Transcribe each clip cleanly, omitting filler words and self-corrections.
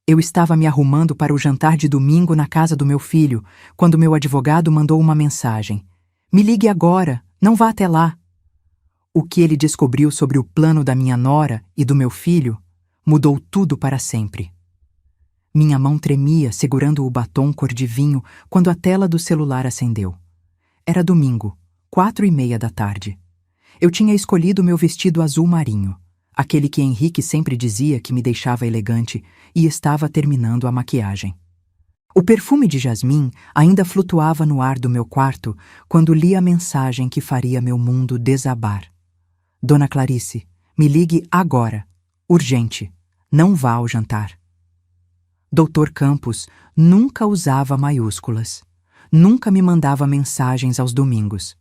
Eu estava me arrumando para o jantar de domingo na casa do meu filho, quando meu advogado mandou uma mensagem. Me ligue agora, não vá até lá. O que ele descobriu sobre o plano da minha nora e do meu filho mudou tudo para sempre. Minha mão tremia segurando o batom cor de vinho quando a tela do celular acendeu. Era domingo, 4:30 da tarde. Eu tinha escolhido meu vestido azul marinho, aquele que Henrique sempre dizia que me deixava elegante, e estava terminando a maquiagem. O perfume de jasmim ainda flutuava no ar do meu quarto quando li a mensagem que faria meu mundo desabar. Dona Clarice, me ligue agora. Urgente. Não vá ao jantar. Dr. Campos nunca usava maiúsculas. Nunca me mandava mensagens aos domingos.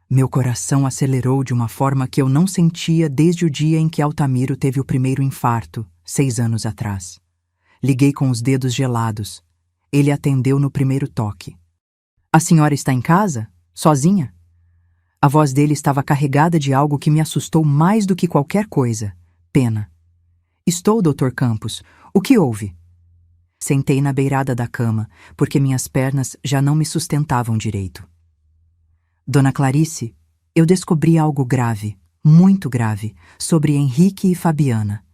Meu coração acelerou de uma forma que eu não sentia desde o dia em que Altamiro teve o primeiro infarto, 6 anos atrás. Liguei com os dedos gelados. Ele atendeu no primeiro toque. A senhora está em casa? Sozinha? A voz dele estava carregada de algo que me assustou mais do que qualquer coisa. Pena. Estou, Dr. Campos. O que houve? Sentei na beirada da cama, porque minhas pernas já não me sustentavam direito. Dona Clarice, eu descobri algo grave, muito grave, sobre Henrique e Fabiana.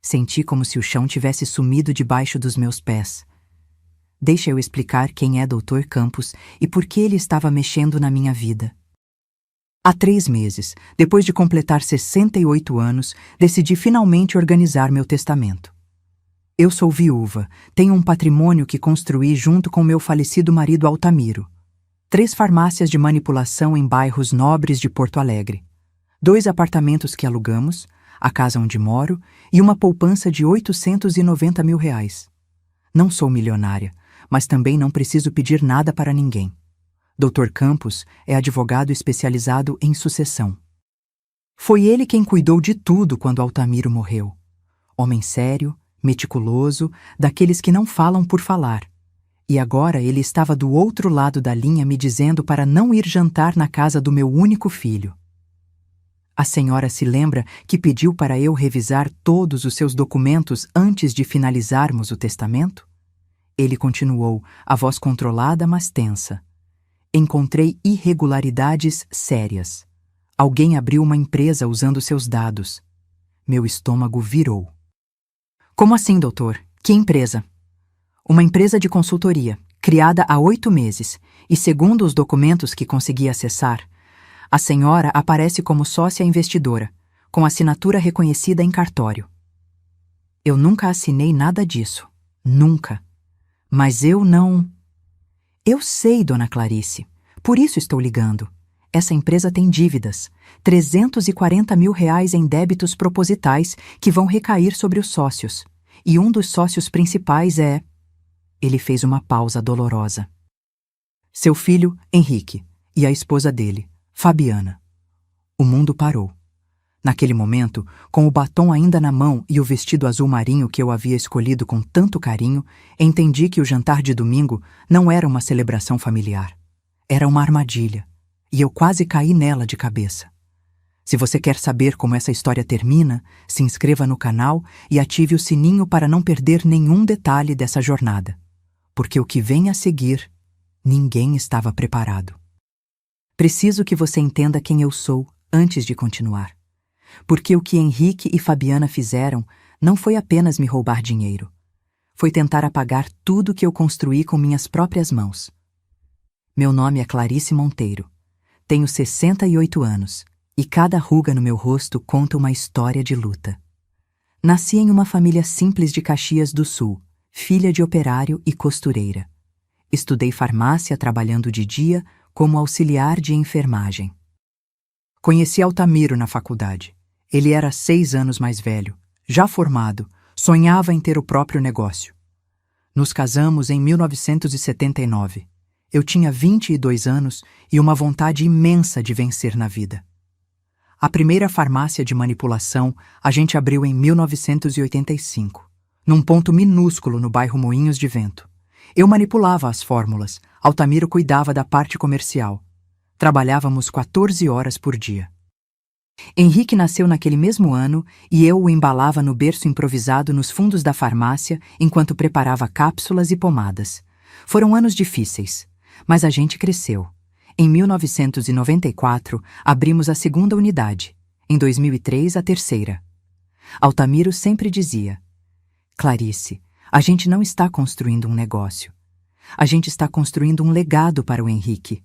Senti como se o chão tivesse sumido debaixo dos meus pés. Deixa eu explicar quem é Dr. Campos e por que ele estava mexendo na minha vida. Há 3 meses, depois de completar 68 anos, decidi finalmente organizar meu testamento. Eu sou viúva, tenho um patrimônio que construí junto com meu falecido marido Altamiro. 3 farmácias de manipulação em bairros nobres de Porto Alegre. 2 apartamentos que alugamos, a casa onde moro e uma poupança de R$890 mil. Não sou milionária, mas também não preciso pedir nada para ninguém. Dr. Campos é advogado especializado em sucessão. Foi ele quem cuidou de tudo quando Altamiro morreu. Homem sério, meticuloso, daqueles que não falam por falar. E agora ele estava do outro lado da linha me dizendo para não ir jantar na casa do meu único filho. A senhora se lembra que pediu para eu revisar todos os seus documentos antes de finalizarmos o testamento? Ele continuou, a voz controlada, mas tensa. Encontrei irregularidades sérias. Alguém abriu uma empresa usando seus dados. Meu estômago virou. Como assim, doutor? Que empresa? Uma empresa de consultoria, criada há 8 meses, e segundo os documentos que consegui acessar, a senhora aparece como sócia investidora, com assinatura reconhecida em cartório. Eu nunca assinei nada disso. Nunca. Mas eu não... Eu sei, Dona Clarice. Por isso estou ligando. Essa empresa tem dívidas. R$340 mil em débitos propositais que vão recair sobre os sócios. E um dos sócios principais é... Ele fez uma pausa dolorosa. Seu filho, Henrique, e a esposa dele, Fabiana. O mundo parou. Naquele momento, com o batom ainda na mão e o vestido azul marinho que eu havia escolhido com tanto carinho, entendi que o jantar de domingo não era uma celebração familiar. Era uma armadilha, e eu quase caí nela de cabeça. Se você quer saber como essa história termina, se inscreva no canal e ative o sininho para não perder nenhum detalhe dessa jornada. Porque o que vem a seguir, ninguém estava preparado. Preciso que você entenda quem eu sou antes de continuar. Porque o que Henrique e Fabiana fizeram não foi apenas me roubar dinheiro. Foi tentar apagar tudo que eu construí com minhas próprias mãos. Meu nome é Clarice Monteiro. Tenho 68 anos e cada ruga no meu rosto conta uma história de luta. Nasci em uma família simples de Caxias do Sul, filha de operário e costureira. Estudei farmácia trabalhando de dia como auxiliar de enfermagem. Conheci Altamiro na faculdade. Ele era 6 anos mais velho, já formado, sonhava em ter o próprio negócio. Nos casamos em 1979. Eu tinha 22 anos e uma vontade imensa de vencer na vida. A primeira farmácia de manipulação a gente abriu em 1985, num ponto minúsculo no bairro Moinhos de Vento. Eu manipulava as fórmulas, Altamiro cuidava da parte comercial. Trabalhávamos 14 horas por dia. Henrique nasceu naquele mesmo ano e eu o embalava no berço improvisado nos fundos da farmácia enquanto preparava cápsulas e pomadas. Foram anos difíceis, mas a gente cresceu. Em 1994, abrimos a segunda unidade. Em 2003, a terceira. Altamiro sempre dizia: Clarice, a gente não está construindo um negócio. A gente está construindo um legado para o Henrique.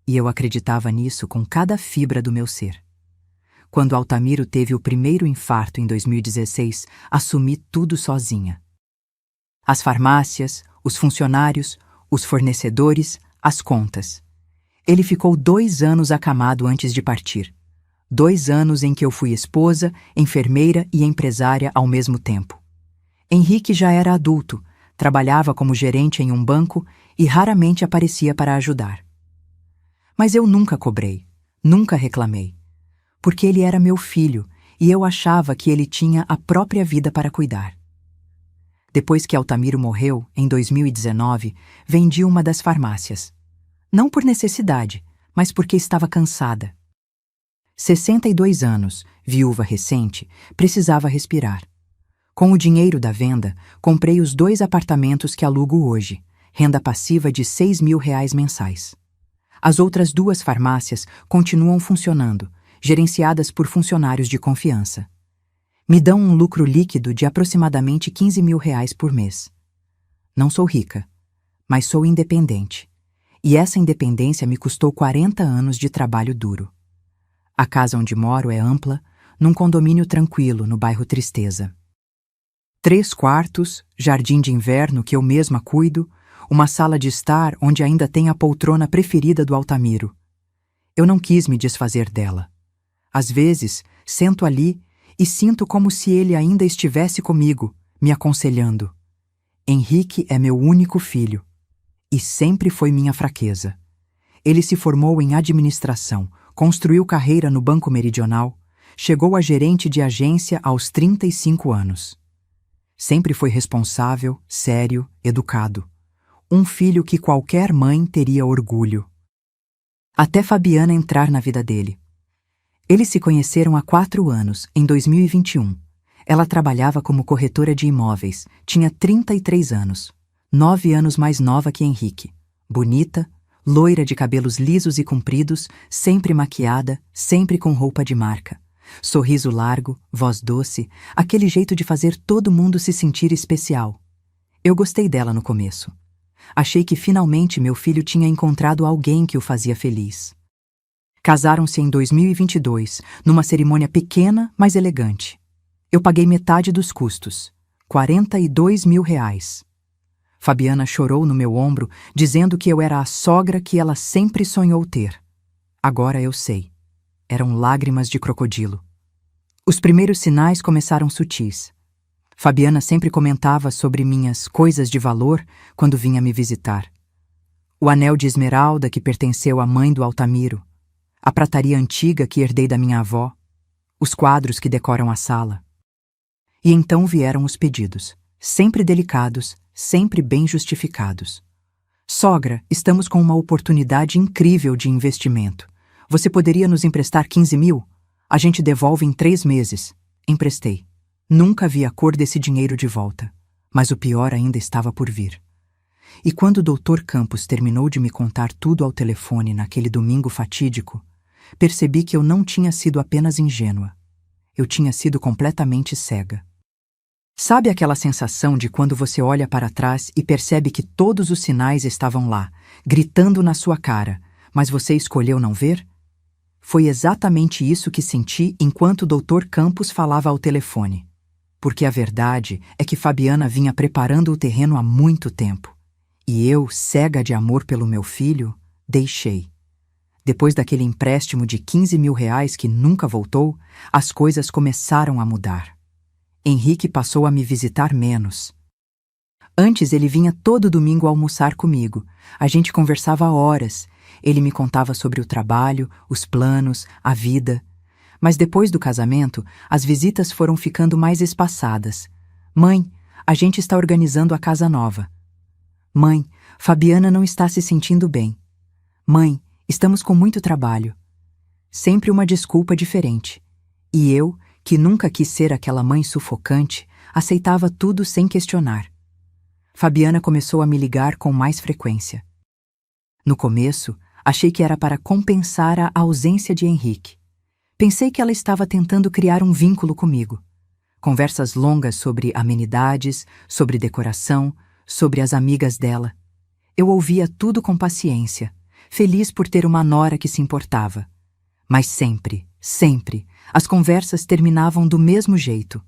E eu acreditava nisso com cada fibra do meu ser. Quando Altamiro teve o primeiro infarto em 2016, assumi tudo sozinha. As farmácias, os funcionários, os fornecedores, as contas. Ele ficou 2 anos acamado antes de partir. 2 anos em que eu fui esposa, enfermeira e empresária ao mesmo tempo. Henrique já era adulto, trabalhava como gerente em um banco e raramente aparecia para ajudar. Mas eu nunca cobrei, nunca reclamei. Porque ele era meu filho e eu achava que ele tinha a própria vida para cuidar. Depois que Altamiro morreu, em 2019, vendi uma das farmácias. Não por necessidade, mas porque estava cansada. 62 anos, viúva recente, precisava respirar. Com o dinheiro da venda, comprei os 2 apartamentos que alugo hoje, renda passiva de R$ 6.000 mensais. As outras 2 farmácias continuam funcionando, gerenciadas por funcionários de confiança. Me dão um lucro líquido de aproximadamente R$ 15.000 por mês. Não sou rica, mas sou independente. E essa independência me custou 40 anos de trabalho duro. A casa onde moro é ampla, num condomínio tranquilo no bairro Tristeza. 3 quartos, jardim de inverno que eu mesma cuido, uma sala de estar onde ainda tem a poltrona preferida do Altamiro. Eu não quis me desfazer dela. Às vezes, sento ali e sinto como se ele ainda estivesse comigo, me aconselhando. Henrique é meu único filho. E sempre foi minha fraqueza. Ele se formou em administração, construiu carreira no Banco Meridional, chegou a gerente de agência aos 35 anos. Sempre foi responsável, sério, educado. Um filho que qualquer mãe teria orgulho. Até Fabiana entrar na vida dele. Eles se conheceram há 4 anos, em 2021. Ela trabalhava como corretora de imóveis, tinha 33 anos, 9 anos mais nova que Henrique. Bonita, loira de cabelos lisos e compridos, sempre maquiada, sempre com roupa de marca. Sorriso largo, voz doce, aquele jeito de fazer todo mundo se sentir especial. Eu gostei dela no começo. Achei que finalmente meu filho tinha encontrado alguém que o fazia feliz. Casaram-se em 2022, numa cerimônia pequena, mas elegante. Eu paguei metade dos custos, R$ 42.000. Fabiana chorou no meu ombro, dizendo que eu era a sogra que ela sempre sonhou ter. Agora eu sei. Eram lágrimas de crocodilo. Os primeiros sinais começaram sutis. Fabiana sempre comentava sobre minhas coisas de valor quando vinha me visitar. O anel de esmeralda que pertenceu à mãe do Altamiro, a prataria antiga que herdei da minha avó, os quadros que decoram a sala. E então vieram os pedidos, sempre delicados, sempre bem justificados. Sogra, estamos com uma oportunidade incrível de investimento. Você poderia nos emprestar 15.000? A gente devolve em 3 meses. Emprestei. Nunca vi a cor desse dinheiro de volta, mas o pior ainda estava por vir. E quando o Dr. Campos terminou de me contar tudo ao telefone naquele domingo fatídico, percebi que eu não tinha sido apenas ingênua. Eu tinha sido completamente cega. Sabe aquela sensação de quando você olha para trás e percebe que todos os sinais estavam lá, gritando na sua cara, mas você escolheu não ver? Foi exatamente isso que senti enquanto o Dr. Campos falava ao telefone. Porque a verdade é que Fabiana vinha preparando o terreno há muito tempo. E eu, cega de amor pelo meu filho, deixei. Depois daquele empréstimo de R$ 15.000 que nunca voltou, as coisas começaram a mudar. Henrique passou a me visitar menos. Antes ele vinha todo domingo almoçar comigo. A gente conversava horas. Ele me contava sobre o trabalho, os planos, a vida. Mas depois do casamento, as visitas foram ficando mais espaçadas. Mãe, a gente está organizando a casa nova. Mãe, Fabiana não está se sentindo bem. Mãe, estamos com muito trabalho. sempre uma desculpa diferente. E eu, que nunca quis ser aquela mãe sufocante, aceitava tudo sem questionar. Fabiana começou a me ligar com mais frequência. No começo, achei que era para compensar a ausência de Henrique. Pensei que ela estava tentando criar um vínculo comigo. Conversas longas sobre amenidades, sobre decoração, sobre as amigas dela. Eu ouvia tudo com paciência, feliz por ter uma nora que se importava. Mas sempre, as conversas terminavam do mesmo jeito.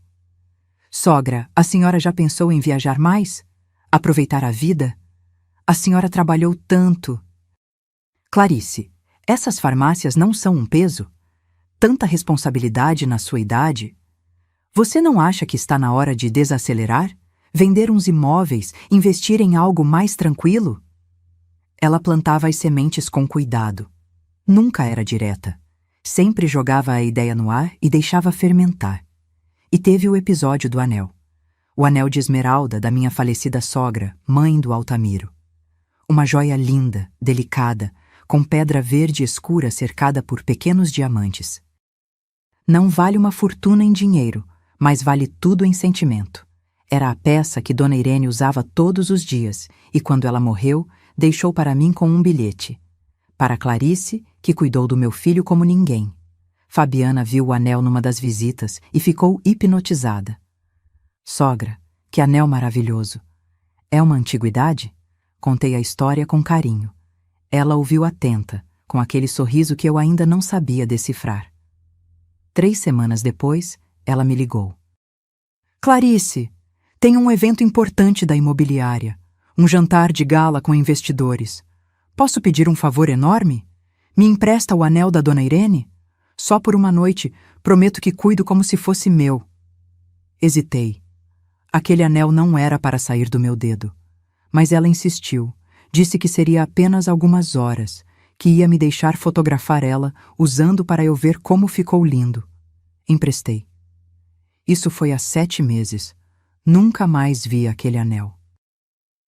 Sogra, a senhora já pensou em viajar mais? Aproveitar a vida? A senhora trabalhou tanto. Clarice, essas farmácias não são um peso? Tanta responsabilidade na sua idade? Você não acha que está na hora de desacelerar? Vender uns imóveis, investir em algo mais tranquilo? Ela plantava as sementes com cuidado. Nunca era direta. Sempre jogava a ideia no ar e deixava fermentar. E teve o episódio do anel. O anel de esmeralda da minha falecida sogra, mãe do Altamiro. Uma joia linda, delicada, com pedra verde escura cercada por pequenos diamantes. Não vale uma fortuna em dinheiro, mas vale tudo em sentimento. Era a peça que Dona Irene usava todos os dias e, quando ela morreu, deixou para mim com um bilhete. Para Clarice, que cuidou do meu filho como ninguém. Fabiana viu o anel numa das visitas e ficou hipnotizada. Sogra, que anel maravilhoso! É uma antiguidade? Contei a história com carinho. Ela ouviu atenta, com aquele sorriso que eu ainda não sabia decifrar. 3 semanas depois, ela me ligou. Clarice, tem um evento importante da imobiliária. Um jantar de gala com investidores. Posso pedir um favor enorme? Me empresta o anel da Dona Irene? Só por uma noite, prometo que cuido como se fosse meu. Hesitei. Aquele anel não era para sair do meu dedo. Mas ela insistiu. Disse que seria apenas algumas horas, que ia me deixar fotografar ela, usando para eu ver como ficou lindo. Emprestei. Isso foi há 7 meses. Nunca mais vi aquele anel.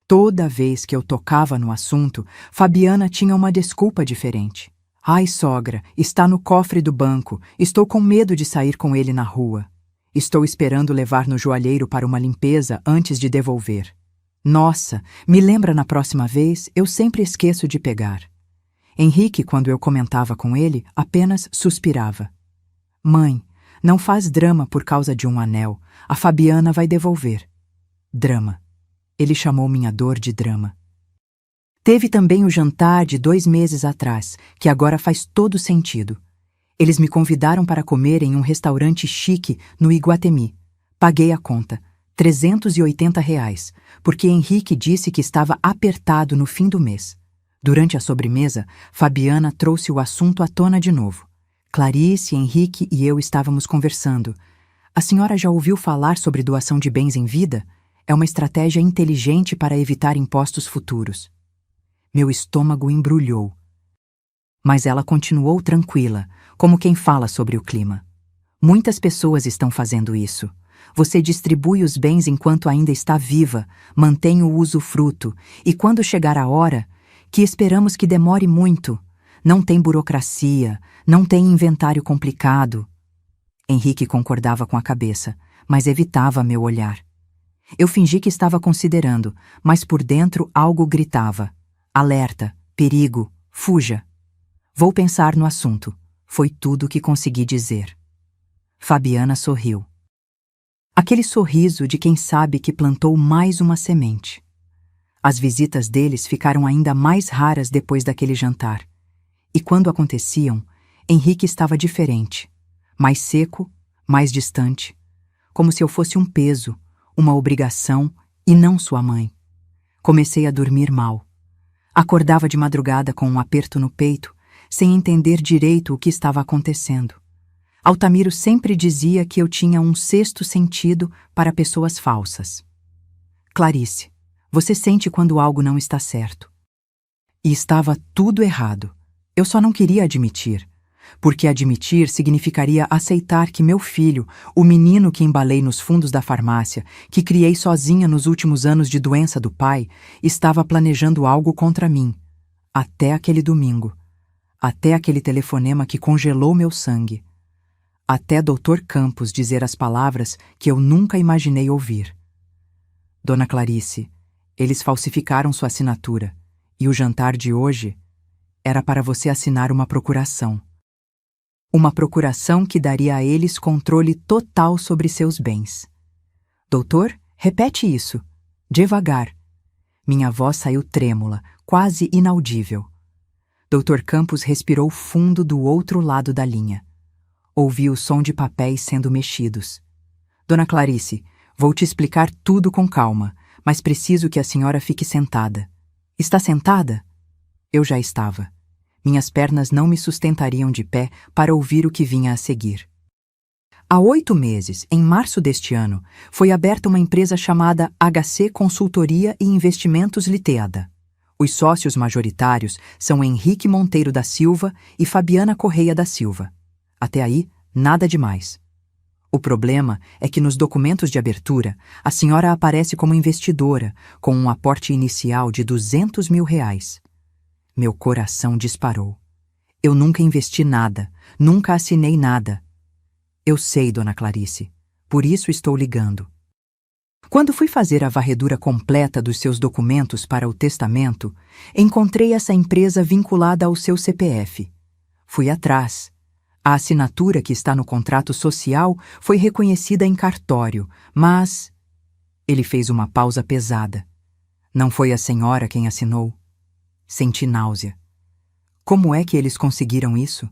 Toda vez que eu tocava no assunto, Fabiana tinha uma desculpa diferente. Ai, sogra, está no cofre do banco. Estou com medo de sair com ele na rua. Estou esperando levar no joalheiro para uma limpeza antes de devolver. Nossa, me lembra na próxima vez, eu sempre esqueço de pegar. Henrique, quando eu comentava com ele, apenas suspirava. Mãe, não faz drama por causa de um anel. A Fabiana vai devolver. Drama. Ele chamou minha dor de drama. Teve também o jantar de 2 meses atrás, que agora faz todo sentido. Eles me convidaram para comer em um restaurante chique no Iguatemi. Paguei a conta, R$ 380, porque Henrique disse que estava apertado no fim do mês. Durante a sobremesa, Fabiana trouxe o assunto à tona de novo. Clarice, Henrique e eu estávamos conversando. A senhora já ouviu falar sobre doação de bens em vida? É uma estratégia inteligente para evitar impostos futuros. Meu estômago embrulhou. Mas ela continuou tranquila, como quem fala sobre o clima. Muitas pessoas estão fazendo isso. Você distribui os bens enquanto ainda está viva, mantém o usufruto, e quando chegar a hora, que esperamos que demore muito, não tem burocracia, não tem inventário complicado. Henrique concordava com a cabeça, mas evitava meu olhar. Eu fingi que estava considerando, mas por dentro algo gritava. Alerta, perigo, fuja. Vou pensar no assunto. Foi tudo o que consegui dizer. Fabiana sorriu. Aquele sorriso de quem sabe que plantou mais uma semente. As visitas deles ficaram ainda mais raras depois daquele jantar. E quando aconteciam, Henrique estava diferente. Mais seco, mais distante. Como se eu fosse um peso, uma obrigação e não sua mãe. Comecei a dormir mal. Acordava de madrugada com um aperto no peito, sem entender direito o que estava acontecendo. Altamiro sempre dizia que eu tinha um 6º sentido para pessoas falsas. Clarice, você sente quando algo não está certo. E estava tudo errado. Eu só não queria admitir. Porque admitir significaria aceitar que meu filho, o menino que embalei nos fundos da farmácia, que criei sozinha nos últimos anos de doença do pai, estava planejando algo contra mim. Até aquele domingo. até aquele telefonema que congelou meu sangue, até Dr. Campos dizer as palavras que eu nunca imaginei ouvir. Dona Clarice, eles falsificaram sua assinatura, e o jantar de hoje era para você assinar uma procuração. Uma procuração que daria a eles controle total sobre seus bens. Doutor, repete isso, devagar. Minha voz saiu trêmula, quase inaudível. Dr. Campos respirou fundo do outro lado da linha. Ouvi o som de papéis sendo mexidos. Dona Clarice, vou te explicar tudo com calma, mas preciso que a senhora fique sentada. Está sentada? Eu já estava. Minhas pernas não me sustentariam de pé para ouvir o que vinha a seguir. Há 8 meses, em março deste ano, foi aberta uma empresa chamada HC Consultoria e Investimentos Ltda. Os sócios majoritários são Henrique Monteiro da Silva e Fabiana Correia da Silva. Até aí, nada demais. O problema é que nos documentos de abertura, a senhora aparece como investidora, com um aporte inicial de R$200 mil. Meu coração disparou. Eu nunca investi nada, nunca assinei nada. Eu sei, Dona Clarice, por isso estou ligando. Quando fui fazer a varredura completa dos seus documentos para o testamento, encontrei essa empresa vinculada ao seu CPF. Fui atrás. A assinatura que está no contrato social foi reconhecida em cartório, mas... Ele fez uma pausa pesada. Não foi a senhora quem assinou? Senti náusea. Como é que eles conseguiram isso?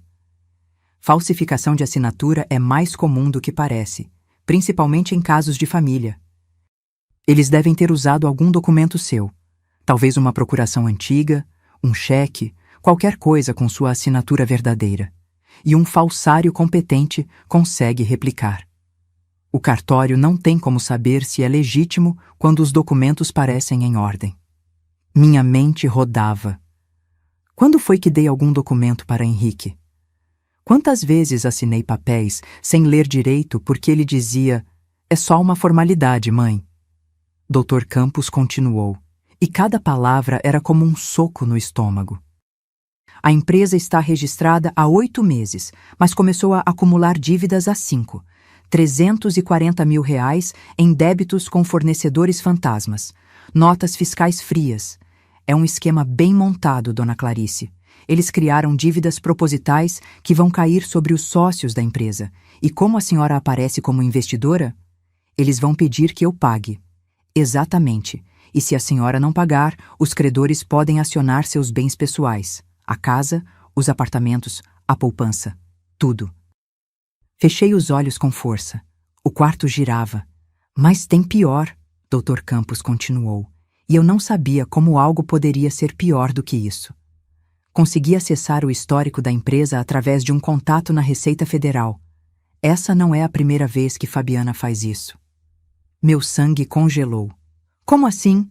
Falsificação de assinatura é mais comum do que parece, principalmente em casos de família. Eles devem ter usado algum documento seu, talvez uma procuração antiga, um cheque, qualquer coisa com sua assinatura verdadeira. E um falsário competente consegue replicar. O cartório não tem como saber se é legítimo quando os documentos parecem em ordem. Minha mente rodava. Quando foi que dei algum documento para Henrique? Quantas vezes assinei papéis sem ler direito porque ele dizia: "É só uma formalidade, mãe"? Dr. Campos continuou, e cada palavra era como um soco no estômago. A empresa está registrada há 8 meses, mas começou a acumular dívidas há 5. R$340 mil em débitos com fornecedores fantasmas. Notas fiscais frias. É um esquema bem montado, Dona Clarice. Eles criaram dívidas propositais que vão cair sobre os sócios da empresa. E como a senhora aparece como investidora, eles vão pedir que eu pague. Exatamente. E se a senhora não pagar, os credores podem acionar seus bens pessoais. A casa, os apartamentos, a poupança. Tudo. Fechei os olhos com força. O quarto girava. Mas tem pior, Dr. Campos continuou. E eu não sabia como algo poderia ser pior do que isso. Consegui acessar o histórico da empresa através de um contato na Receita Federal. Essa não é a primeira vez que Fabiana faz isso. Meu sangue congelou. Como assim?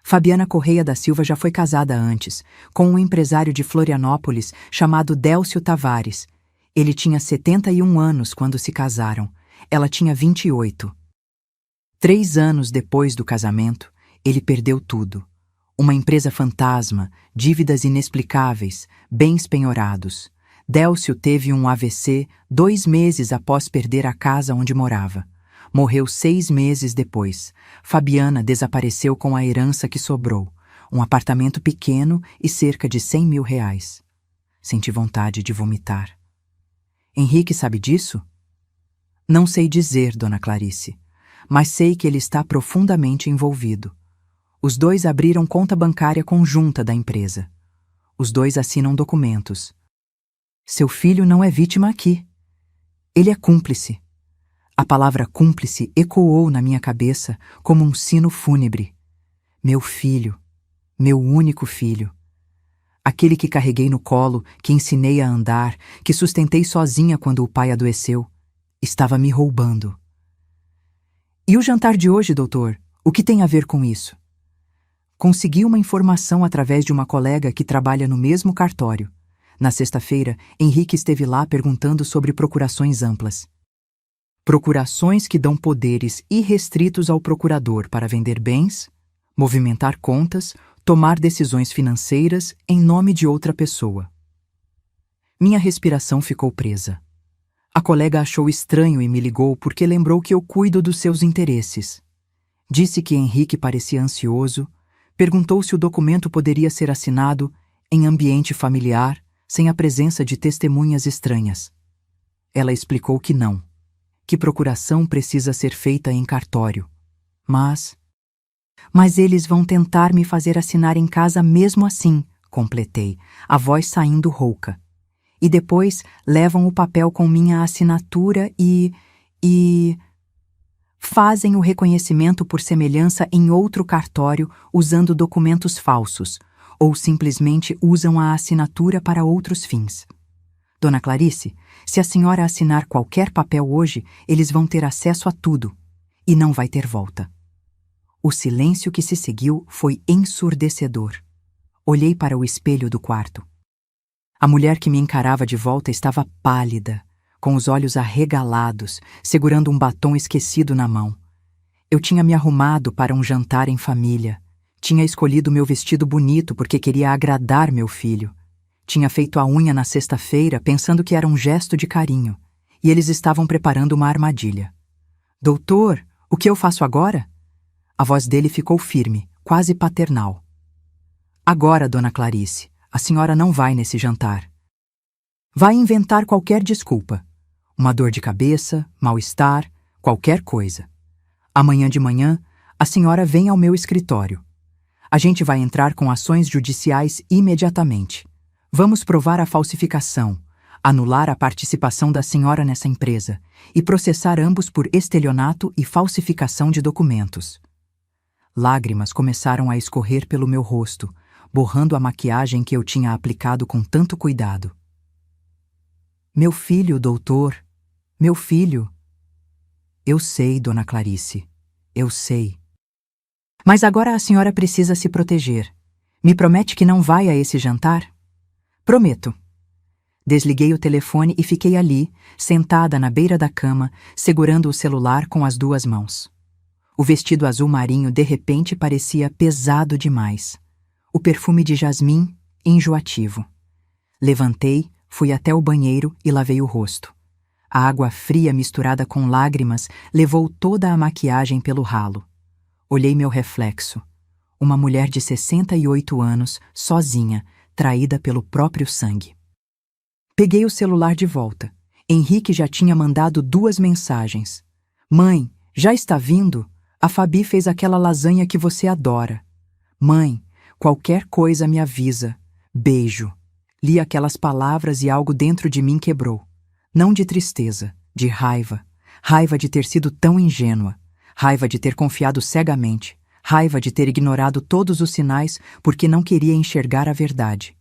Fabiana Correia da Silva já foi casada antes, com um empresário de Florianópolis chamado Délcio Tavares. Ele tinha 71 anos quando se casaram. Ela tinha 28. 3 anos depois do casamento, ele perdeu tudo. Uma empresa fantasma, dívidas inexplicáveis, bens penhorados. Délcio teve um AVC 2 meses após perder a casa onde morava. Morreu 6 meses depois. Fabiana desapareceu com a herança que sobrou. Um apartamento pequeno e cerca de R$100 mil. Senti vontade de vomitar. Henrique sabe disso? Não sei dizer, Dona Clarice, mas sei que ele está profundamente envolvido. Os dois abriram conta bancária conjunta da empresa. Os dois assinam documentos. Seu filho não é vítima aqui. Ele é cúmplice. A palavra cúmplice ecoou na minha cabeça como um sino fúnebre. Meu filho, meu único filho. Aquele que carreguei no colo, que ensinei a andar, que sustentei sozinha quando o pai adoeceu, estava me roubando. E o jantar de hoje, doutor? O que tem a ver com isso? Consegui uma informação através de uma colega que trabalha no mesmo cartório. Na sexta-feira, Henrique esteve lá perguntando sobre procurações amplas. Procurações que dão poderes irrestritos ao procurador para vender bens, movimentar contas, tomar decisões financeiras em nome de outra pessoa. Minha respiração ficou presa. A colega achou estranho e me ligou porque lembrou que eu cuido dos seus interesses. Disse que Henrique parecia ansioso, perguntou se o documento poderia ser assinado em ambiente familiar, sem a presença de testemunhas estranhas. Ela explicou que não, que procuração precisa ser feita em cartório. Mas eles vão tentar me fazer assinar em casa mesmo assim, completei, a voz saindo rouca. E depois levam o papel com minha assinatura e fazem o reconhecimento por semelhança em outro cartório usando documentos falsos, ou simplesmente usam a assinatura para outros fins. Dona Clarice, se a senhora assinar qualquer papel hoje, eles vão ter acesso a tudo, e não vai ter volta. O silêncio que se seguiu foi ensurdecedor. Olhei para o espelho do quarto. A mulher que me encarava de volta estava pálida, com os olhos arregalados, segurando um batom esquecido na mão. Eu tinha me arrumado para um jantar em família. Tinha escolhido meu vestido bonito porque queria agradar meu filho. Tinha feito a unha na sexta-feira pensando que era um gesto de carinho, e eles estavam preparando uma armadilha. Doutor, o que eu faço agora? A voz dele ficou firme, quase paternal. Agora, Dona Clarice, a senhora não vai nesse jantar. Vai inventar qualquer desculpa. Uma dor de cabeça, mal-estar, qualquer coisa. Amanhã de manhã, a senhora vem ao meu escritório. A gente vai entrar com ações judiciais imediatamente. Vamos provar a falsificação, anular a participação da senhora nessa empresa e processar ambos por estelionato e falsificação de documentos. Lágrimas começaram a escorrer pelo meu rosto, borrando a maquiagem que eu tinha aplicado com tanto cuidado. Meu filho, doutor, meu filho. Eu sei, Dona Clarice, eu sei. Mas agora a senhora precisa se proteger. Me promete que não vai a esse jantar? Prometo. Desliguei o telefone e fiquei ali, sentada na beira da cama, segurando o celular com as duas mãos. O vestido azul marinho de repente parecia pesado demais. O perfume de jasmim, enjoativo. Levantei, fui até o banheiro e lavei o rosto. A água fria misturada com lágrimas levou toda a maquiagem pelo ralo. Olhei meu reflexo. Uma mulher de 68 anos, sozinha, traída pelo próprio sangue. Peguei o celular de volta. Henrique já tinha mandado 2 mensagens. Mãe, já está vindo? A Fabi fez aquela lasanha que você adora. Mãe, qualquer coisa me avisa. Beijo. Li aquelas palavras e algo dentro de mim quebrou. Não de tristeza, de raiva. Raiva de ter sido tão ingênua. Raiva de ter confiado cegamente. Raiva de ter ignorado todos os sinais porque não queria enxergar a verdade.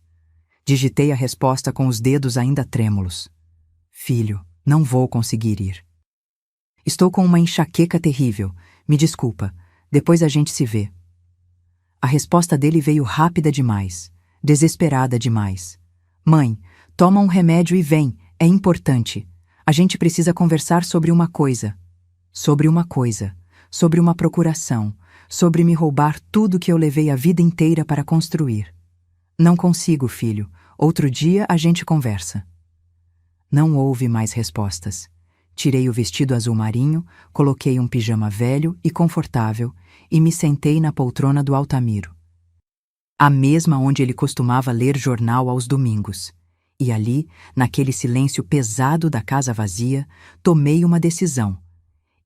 Digitei a resposta com os dedos ainda trêmulos. Filho, não vou conseguir ir. Estou com uma enxaqueca terrível. Me desculpa. Depois a gente se vê. A resposta dele veio rápida demais, desesperada demais. Mãe, toma um remédio e vem, é importante. A gente precisa conversar sobre uma coisa. Sobre uma coisa. Sobre uma procuração. Sobre me roubar tudo que eu levei a vida inteira para construir. Não consigo, filho. Outro dia a gente conversa. Não houve mais respostas. Tirei o vestido azul marinho, coloquei um pijama velho e confortável e me sentei na poltrona do Altamiro. A mesma onde ele costumava ler jornal aos domingos. E ali, naquele silêncio pesado da casa vazia, tomei uma decisão.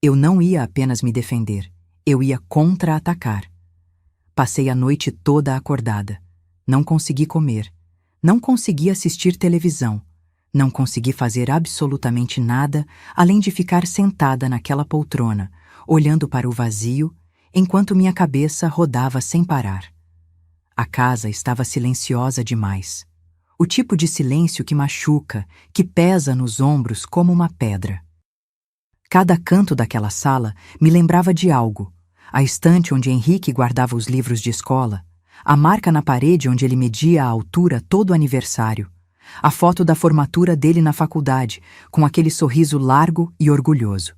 Eu não ia apenas me defender, eu ia contra-atacar. Passei a noite toda acordada. Não consegui comer. Não consegui assistir televisão. Não consegui fazer absolutamente nada além de ficar sentada naquela poltrona, olhando para o vazio, enquanto minha cabeça rodava sem parar. A casa estava silenciosa demais. O tipo de silêncio que machuca, que pesa nos ombros como uma pedra. Cada canto daquela sala me lembrava de algo. A estante onde Henrique guardava os livros de escola, a marca na parede onde ele media a altura todo aniversário, a foto da formatura dele na faculdade, com aquele sorriso largo e orgulhoso.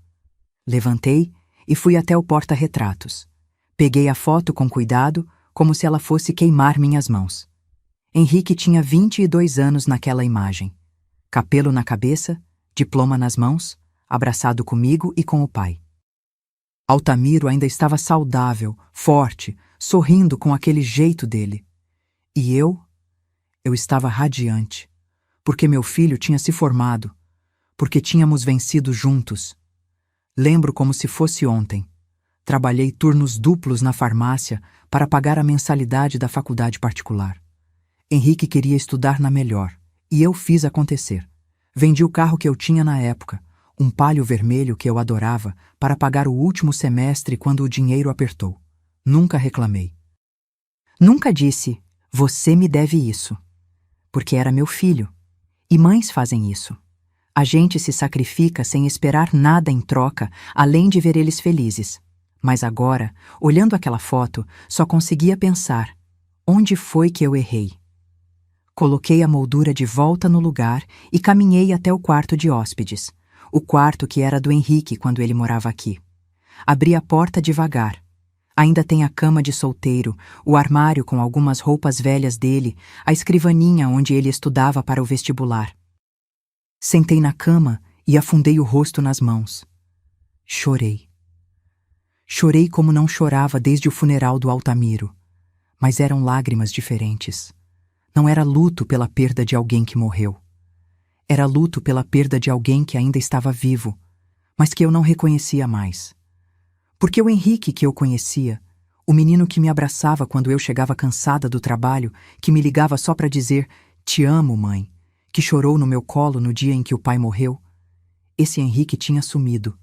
Levantei e fui até o porta-retratos. Peguei a foto com cuidado, como se ela fosse queimar minhas mãos. Henrique tinha 22 anos naquela imagem. capelo na cabeça, diploma nas mãos, abraçado comigo e com o pai. Altamiro ainda estava saudável, forte, sorrindo com aquele jeito dele. E eu estava radiante, porque meu filho tinha se formado, porque tínhamos vencido juntos. Lembro como se fosse ontem. Trabalhei turnos duplos na farmácia para pagar a mensalidade da faculdade particular. Henrique queria estudar na melhor, e eu fiz acontecer. Vendi o carro que eu tinha na época, um Palio vermelho que eu adorava, para pagar o último semestre quando o dinheiro apertou. Nunca reclamei. Nunca disse, você me deve isso, porque era meu filho. E mães fazem isso. A gente se sacrifica sem esperar nada em troca, além de ver eles felizes. Mas agora, olhando aquela foto, só conseguia pensar, onde foi que eu errei? Coloquei a moldura de volta no lugar e caminhei até o quarto de hóspedes, o quarto que era do Henrique quando ele morava aqui. Abri a porta devagar. Ainda tem a cama de solteiro, o armário com algumas roupas velhas dele, a escrivaninha onde ele estudava para o vestibular. Sentei na cama e afundei o rosto nas mãos. Chorei. Chorei como não chorava desde o funeral do Altamiro, mas eram lágrimas diferentes. Não era luto pela perda de alguém que morreu. Era luto pela perda de alguém que ainda estava vivo, mas que eu não reconhecia mais. Porque o Henrique que eu conhecia, o menino que me abraçava quando eu chegava cansada do trabalho, que me ligava só para dizer "Te amo, mãe", que chorou no meu colo no dia em que o pai morreu, esse Henrique tinha sumido.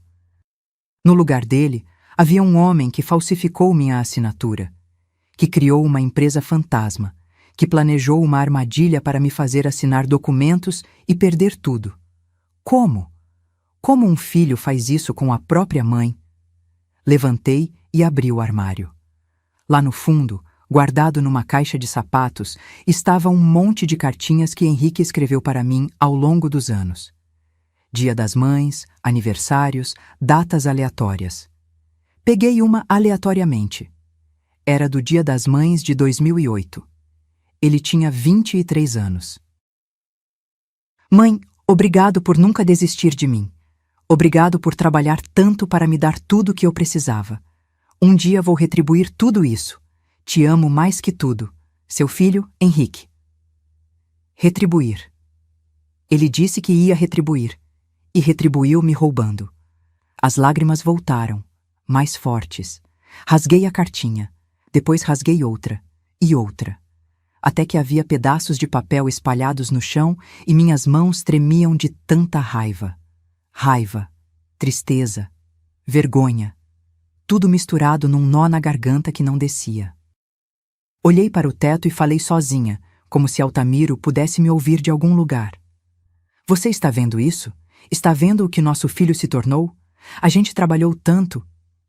No lugar dele, havia um homem que falsificou minha assinatura, que criou uma empresa fantasma, que planejou uma armadilha para me fazer assinar documentos e perder tudo. Como? Como um filho faz isso com a própria mãe? Levantei e abri o armário. Lá no fundo, guardado numa caixa de sapatos, estava um monte de cartinhas que Henrique escreveu para mim ao longo dos anos. Dia das Mães, aniversários, datas aleatórias. Peguei uma aleatoriamente. Era do Dia das Mães de 2008. Ele tinha 23 anos. Mãe, obrigado por nunca desistir de mim. Obrigado por trabalhar tanto para me dar tudo o que eu precisava. Um dia vou retribuir tudo isso. Te amo mais que tudo. Seu filho, Henrique. Retribuir. Ele disse que ia retribuir. E retribuiu me roubando. As lágrimas voltaram, mais fortes. Rasguei a cartinha. Depois rasguei outra. E outra. Até que havia pedaços de papel espalhados no chão e minhas mãos tremiam de tanta raiva. Raiva, tristeza, vergonha, tudo misturado num nó na garganta que não descia. Olhei para o teto e falei sozinha, como se Altamiro pudesse me ouvir de algum lugar. Você está vendo isso? Está vendo o que nosso filho se tornou? A gente trabalhou tanto.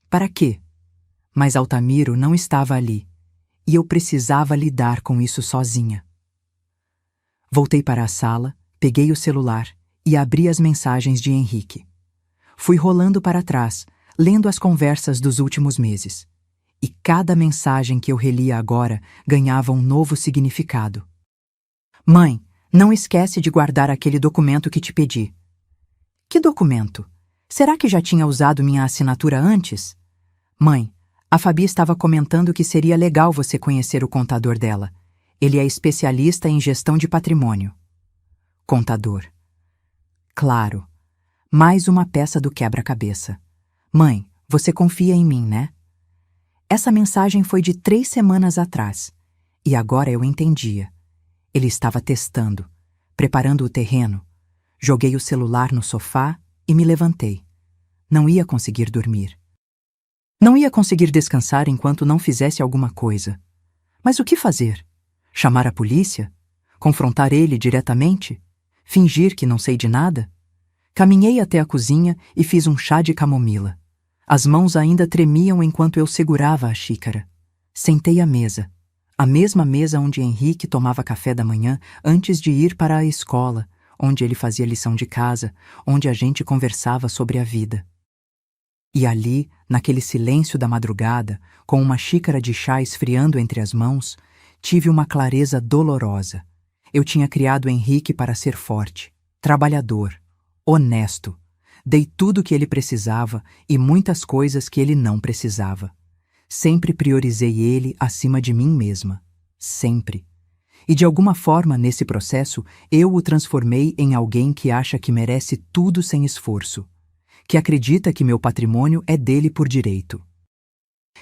Para quê? Mas Altamiro não estava ali. E eu precisava lidar com isso sozinha. Voltei para a sala, peguei o celular e abri as mensagens de Henrique. Fui rolando para trás, lendo as conversas dos últimos meses. E cada mensagem que eu relia agora ganhava um novo significado. Mãe, não esquece de guardar aquele documento que te pedi. Que documento? Será que já tinha usado minha assinatura antes? Mãe, a Fabi estava comentando que seria legal você conhecer o contador dela. Ele é especialista em gestão de patrimônio. Contador. Claro. Mais uma peça do quebra-cabeça. Mãe, você confia em mim, né? Essa mensagem foi de 3 semanas atrás. E agora eu entendia. Ele estava testando, preparando o terreno. Joguei o celular no sofá e me levantei. Não ia conseguir dormir. Não ia conseguir descansar enquanto não fizesse alguma coisa. Mas o que fazer? Chamar a polícia? Confrontar ele diretamente? Fingir que não sei de nada? Caminhei até a cozinha e fiz um chá de camomila. As mãos ainda tremiam enquanto eu segurava a xícara. Sentei à mesa. A mesma mesa onde Henrique tomava café da manhã antes de ir para a escola, onde ele fazia lição de casa, onde a gente conversava sobre a vida. E ali, naquele silêncio da madrugada, com uma xícara de chá esfriando entre as mãos, tive uma clareza dolorosa. Eu tinha criado Henrique para ser forte. trabalhador, honesto. Dei tudo o que ele precisava e muitas coisas que ele não precisava. Sempre priorizei ele acima de mim mesma. Sempre. E de alguma forma, nesse processo, eu o transformei em alguém que acha que merece tudo sem esforço, que acredita que meu patrimônio é dele por direito,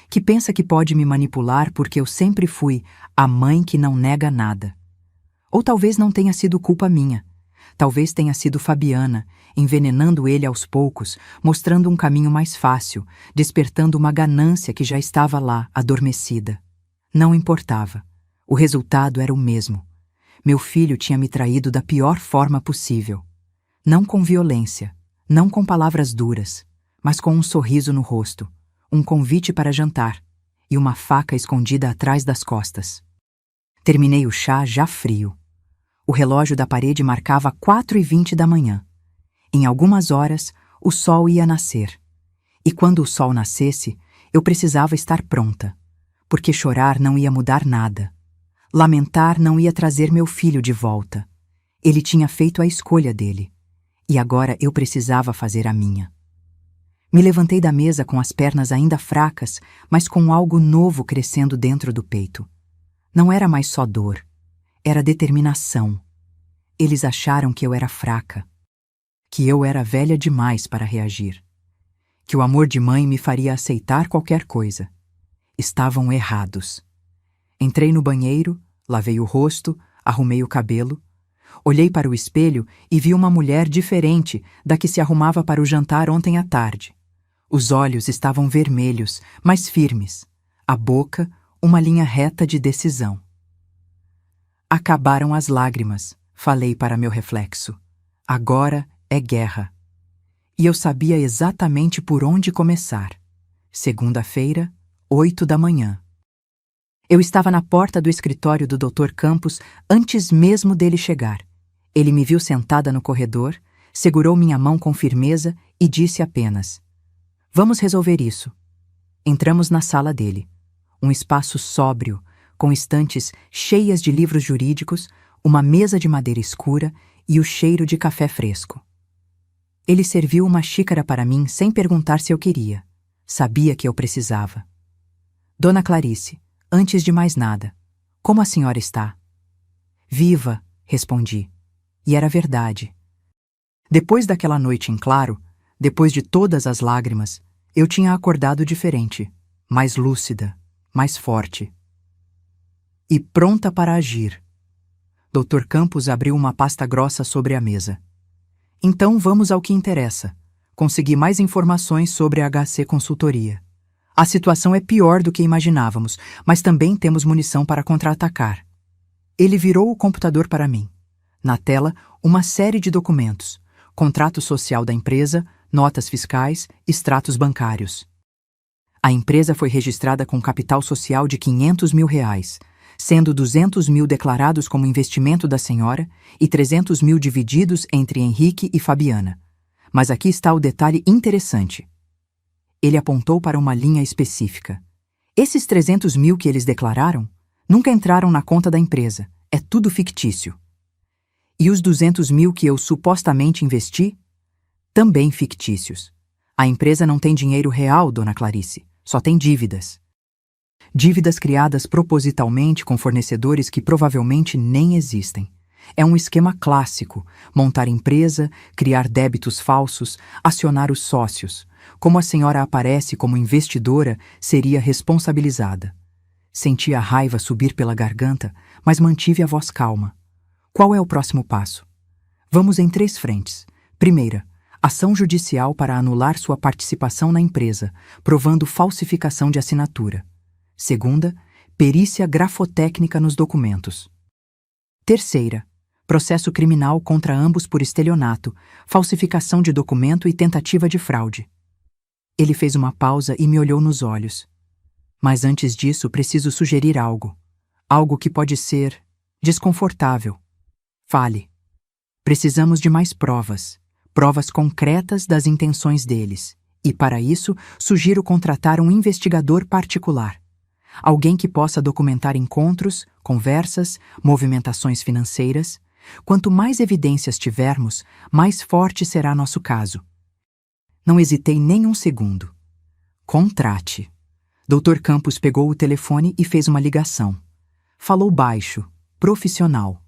que pensa que pode me manipular porque eu sempre fui a mãe que não nega nada. Ou talvez não tenha sido culpa minha. Talvez tenha sido Fabiana, envenenando ele aos poucos, mostrando um caminho mais fácil, despertando uma ganância que já estava lá, adormecida. Não importava. O resultado era o mesmo. Meu filho tinha me traído da pior forma possível. Não com violência, não com palavras duras, mas com um sorriso no rosto, um convite para jantar e uma faca escondida atrás das costas. Terminei o chá já frio. O relógio da parede marcava 4h20 da manhã. Em algumas horas, o sol ia nascer. E quando o sol nascesse, eu precisava estar pronta, porque chorar não ia mudar nada. Lamentar não ia trazer meu filho de volta. Ele tinha feito a escolha dele, e agora eu precisava fazer a minha. Me levantei da mesa com as pernas ainda fracas, mas com algo novo crescendo dentro do peito. Não era mais só dor, era determinação. Eles acharam que eu era fraca, que eu era velha demais para reagir, que o amor de mãe me faria aceitar qualquer coisa. Estavam errados. Entrei no banheiro, lavei o rosto, arrumei o cabelo, olhei para o espelho e vi uma mulher diferente da que se arrumava para o jantar ontem à tarde. Os olhos estavam vermelhos, mas firmes. A boca, uma linha reta de decisão. Acabaram as lágrimas, falei para meu reflexo. Agora é guerra. E eu sabia exatamente por onde começar. Segunda-feira, 8h. Eu estava na porta do escritório do Dr. Campos antes mesmo dele chegar. Ele me viu sentada no corredor, segurou minha mão com firmeza e disse apenas: "Vamos resolver isso." Entramos na sala dele. Um espaço sóbrio, com estantes cheias de livros jurídicos, uma mesa de madeira escura e o cheiro de café fresco. Ele serviu uma xícara para mim sem perguntar se eu queria. Sabia que eu precisava. "Dona Clarice, antes de mais nada, como a senhora está?" "Viva", respondi. E era verdade. Depois daquela noite em claro, depois de todas as lágrimas, eu tinha acordado diferente, mais lúcida, mais forte. E pronta para agir. Dr. Campos abriu uma pasta grossa sobre a mesa. "Então vamos ao que interessa. Consegui mais informações sobre a HC Consultoria. A situação é pior do que imaginávamos, mas também temos munição para contra-atacar." Ele virou o computador para mim. Na tela, uma série de documentos: contrato social da empresa, notas fiscais, extratos bancários. A empresa foi registrada com capital social de R$500 mil, sendo 200 mil declarados como investimento da senhora e 300 mil divididos entre Henrique e Fabiana. Mas aqui está o detalhe interessante. Ele apontou para uma linha específica. Esses 300 mil que eles declararam nunca entraram na conta da empresa. É tudo fictício. E os 200 mil que eu supostamente investi? Também fictícios. A empresa não tem dinheiro real, dona Clarice. Só tem dívidas. Dívidas criadas propositalmente com fornecedores que provavelmente nem existem. É um esquema clássico: montar empresa, criar débitos falsos, acionar os sócios. Como a senhora aparece como investidora, seria responsabilizada. Senti a raiva subir pela garganta, mas mantive a voz calma. Qual é o próximo passo? Vamos em 3 frentes. Primeira, ação judicial para anular sua participação na empresa, provando falsificação de assinatura. Segunda, perícia grafotécnica nos documentos. Terceira, processo criminal contra ambos por estelionato, falsificação de documento e tentativa de fraude. Ele fez uma pausa e me olhou nos olhos. Mas antes disso, preciso sugerir algo. Algo que pode ser desconfortável. Fale. Precisamos de mais provas. Provas concretas das intenções deles. E, para isso, sugiro contratar um investigador particular. Alguém que possa documentar encontros, conversas, movimentações financeiras, Quanto mais evidências tivermos, mais forte será nosso caso. Não hesitei nem um segundo. Contrate. Dr. Campos pegou o telefone e fez uma ligação. Falou baixo, profissional.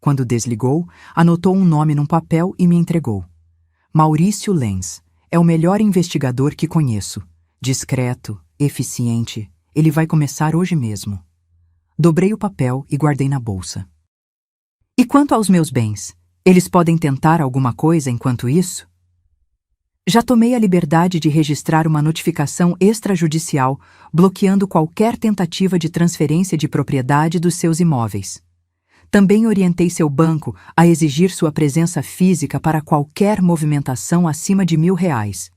Quando desligou, anotou um nome num papel e me entregou. Maurício Lenz. É o melhor investigador que conheço. Discreto, eficiente. Ele vai começar hoje mesmo. Dobrei o papel e guardei na bolsa. E quanto aos meus bens? Eles podem tentar alguma coisa enquanto isso? Já tomei a liberdade de registrar uma notificação extrajudicial bloqueando qualquer tentativa de transferência de propriedade dos seus imóveis. Também orientei seu banco a exigir sua presença física para qualquer movimentação acima de R$ 1.000.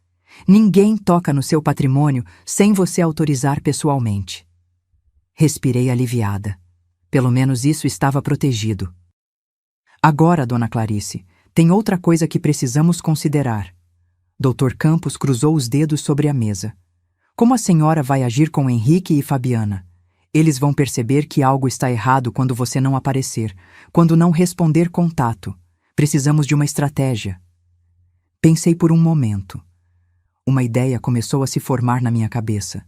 Ninguém toca no seu patrimônio sem você autorizar pessoalmente. Respirei aliviada. Pelo menos isso estava protegido. Agora, Dona Clarice, tem outra coisa que precisamos considerar. Dr. Campos cruzou os dedos sobre a mesa. Como a senhora vai agir com Henrique e Fabiana? Eles vão perceber que algo está errado quando você não aparecer, quando não responder contato. Precisamos de uma estratégia. Pensei por um momento. Uma ideia começou a se formar na minha cabeça.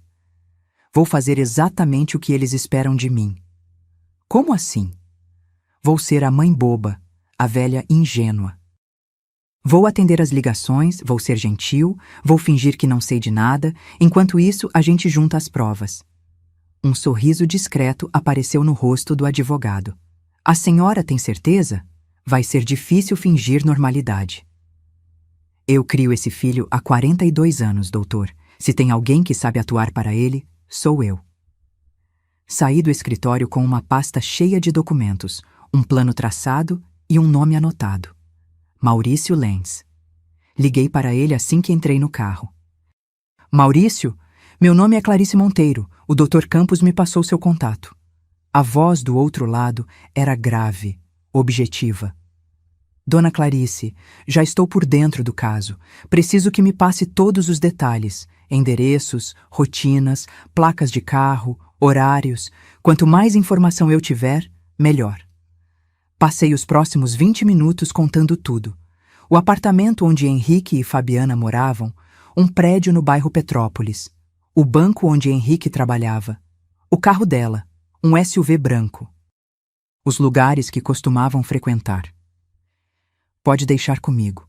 Vou fazer exatamente o que eles esperam de mim. Como assim? Vou ser a mãe boba, a velha ingênua. Vou atender as ligações, vou ser gentil, vou fingir que não sei de nada, enquanto isso a gente junta as provas. Um sorriso discreto apareceu no rosto do advogado. A senhora tem certeza? Vai ser difícil fingir normalidade. Eu crio esse filho há 42 anos, doutor. Se tem alguém que sabe atuar para ele, sou eu. Saí do escritório com uma pasta cheia de documentos, um plano traçado e um nome anotado. Maurício Lenz. Liguei para ele assim que entrei no carro. Maurício, meu nome é Clarice Monteiro. O Dr. Campos me passou seu contato. A voz do outro lado era grave, objetiva. Dona Clarice, já estou por dentro do caso. Preciso que me passe todos os detalhes. Endereços, rotinas, placas de carro, horários. Quanto mais informação eu tiver, melhor. Passei os próximos 20 minutos contando tudo. O apartamento onde Henrique e Fabiana moravam, um prédio no bairro Petrópolis, o banco onde Henrique trabalhava, o carro dela, um SUV branco, os lugares que costumavam frequentar. Pode deixar comigo.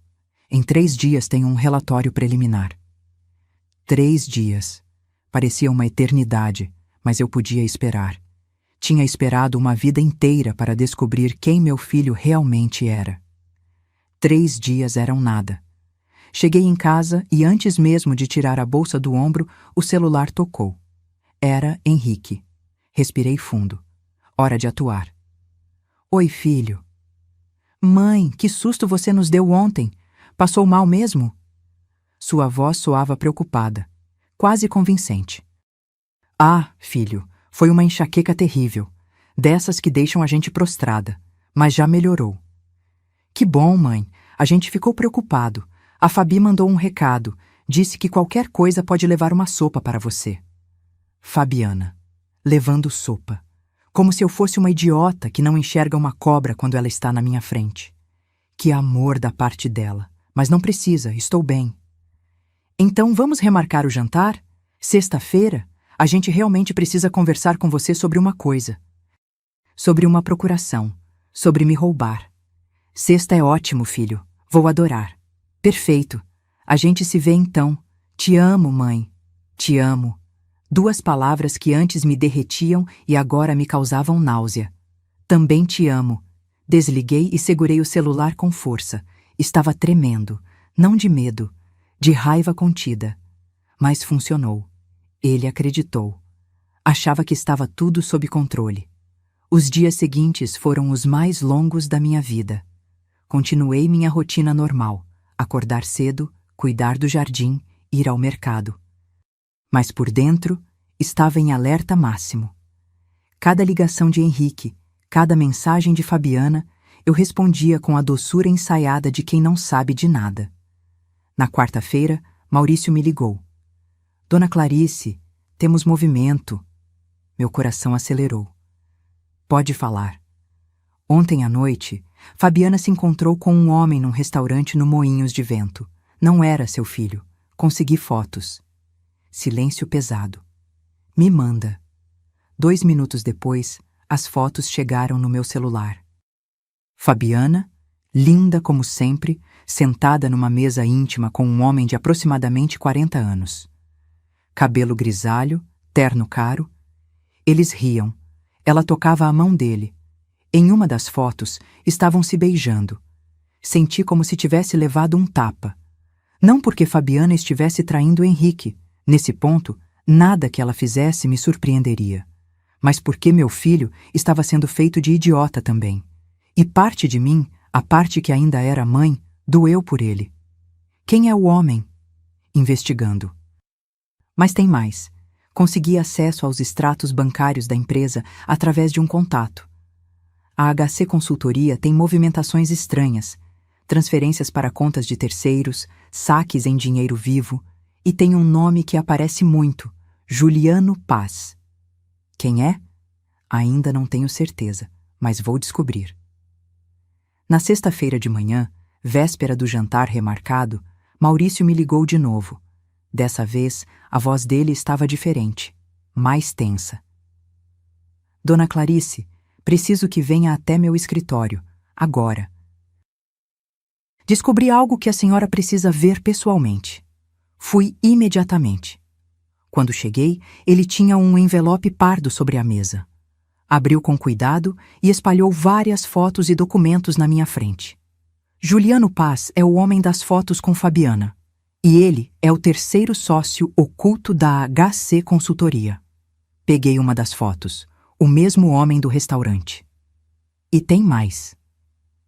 Em 3 dias tenho um relatório preliminar. 3 dias. Parecia uma eternidade, mas eu podia esperar. Tinha esperado uma vida inteira para descobrir quem meu filho realmente era. 3 dias eram nada. Cheguei em casa e antes mesmo de tirar a bolsa do ombro, o celular tocou. Era Henrique. Respirei fundo. Hora de atuar. Oi, filho. Mãe, que susto você nos deu ontem. Passou mal mesmo? Sua voz soava preocupada, quase convincente. Ah, filho, foi uma enxaqueca terrível, dessas que deixam a gente prostrada, mas já melhorou. Que bom, mãe. A gente ficou preocupado. A Fabi mandou um recado. Disse que qualquer coisa pode levar uma sopa para você. Fabiana. Levando sopa. Como se eu fosse uma idiota que não enxerga uma cobra quando ela está na minha frente. Que amor da parte dela. Mas não precisa, estou bem. Então vamos remarcar o jantar? Sexta-feira? A gente realmente precisa conversar com você sobre uma coisa. Sobre uma procuração. Sobre me roubar. Sexta é ótimo, filho. Vou adorar. Perfeito. A gente se vê então. Te amo, mãe. Te amo. 2 palavras que antes me derretiam e agora me causavam náusea. Também te amo. Desliguei e segurei o celular com força. Estava tremendo. Não de medo. De raiva contida. Mas funcionou. Ele acreditou. Achava que estava tudo sob controle. Os dias seguintes foram os mais longos da minha vida. Continuei minha rotina normal. Acordar cedo, cuidar do jardim, ir ao mercado. Mas por dentro, estava em alerta máximo. Cada ligação de Henrique, cada mensagem de Fabiana, eu respondia com a doçura ensaiada de quem não sabe de nada. Na quarta-feira, Maurício me ligou. Dona Clarice, temos movimento. Meu coração acelerou. Pode falar. Ontem à noite, Fabiana se encontrou com um homem num restaurante no Moinhos de Vento. Não era seu filho. Consegui fotos. Silêncio pesado. Me manda. 2 minutos depois, as fotos chegaram no meu celular. Fabiana, linda como sempre, sentada numa mesa íntima com um homem de aproximadamente 40 anos. Cabelo grisalho, terno caro. Eles riam. Ela tocava a mão dele. Em uma das fotos, estavam se beijando. Senti como se tivesse levado um tapa. Não porque Fabiana estivesse traindo Henrique. Nesse ponto, nada que ela fizesse me surpreenderia. Mas porque meu filho estava sendo feito de idiota também. E parte de mim, a parte que ainda era mãe, doeu por ele. Quem é o homem? Investigando. Mas tem mais. Consegui acesso aos extratos bancários da empresa através de um contato. A HC Consultoria tem movimentações estranhas, transferências para contas de terceiros, saques em dinheiro vivo, e tem um nome que aparece muito, Juliano Paz. Quem é? Ainda não tenho certeza, mas vou descobrir. Na sexta-feira de manhã, véspera do jantar remarcado, Maurício me ligou de novo. Dessa vez, a voz dele estava diferente, mais tensa. Dona Clarice, preciso que venha até meu escritório, agora. Descobri algo que a senhora precisa ver pessoalmente. Fui imediatamente. Quando cheguei, ele tinha um envelope pardo sobre a mesa. Abriu com cuidado e espalhou várias fotos e documentos na minha frente. Juliano Paz é o homem das fotos com Fabiana. E ele é o terceiro sócio oculto da HC Consultoria. Peguei uma das fotos, o mesmo homem do restaurante. E tem mais.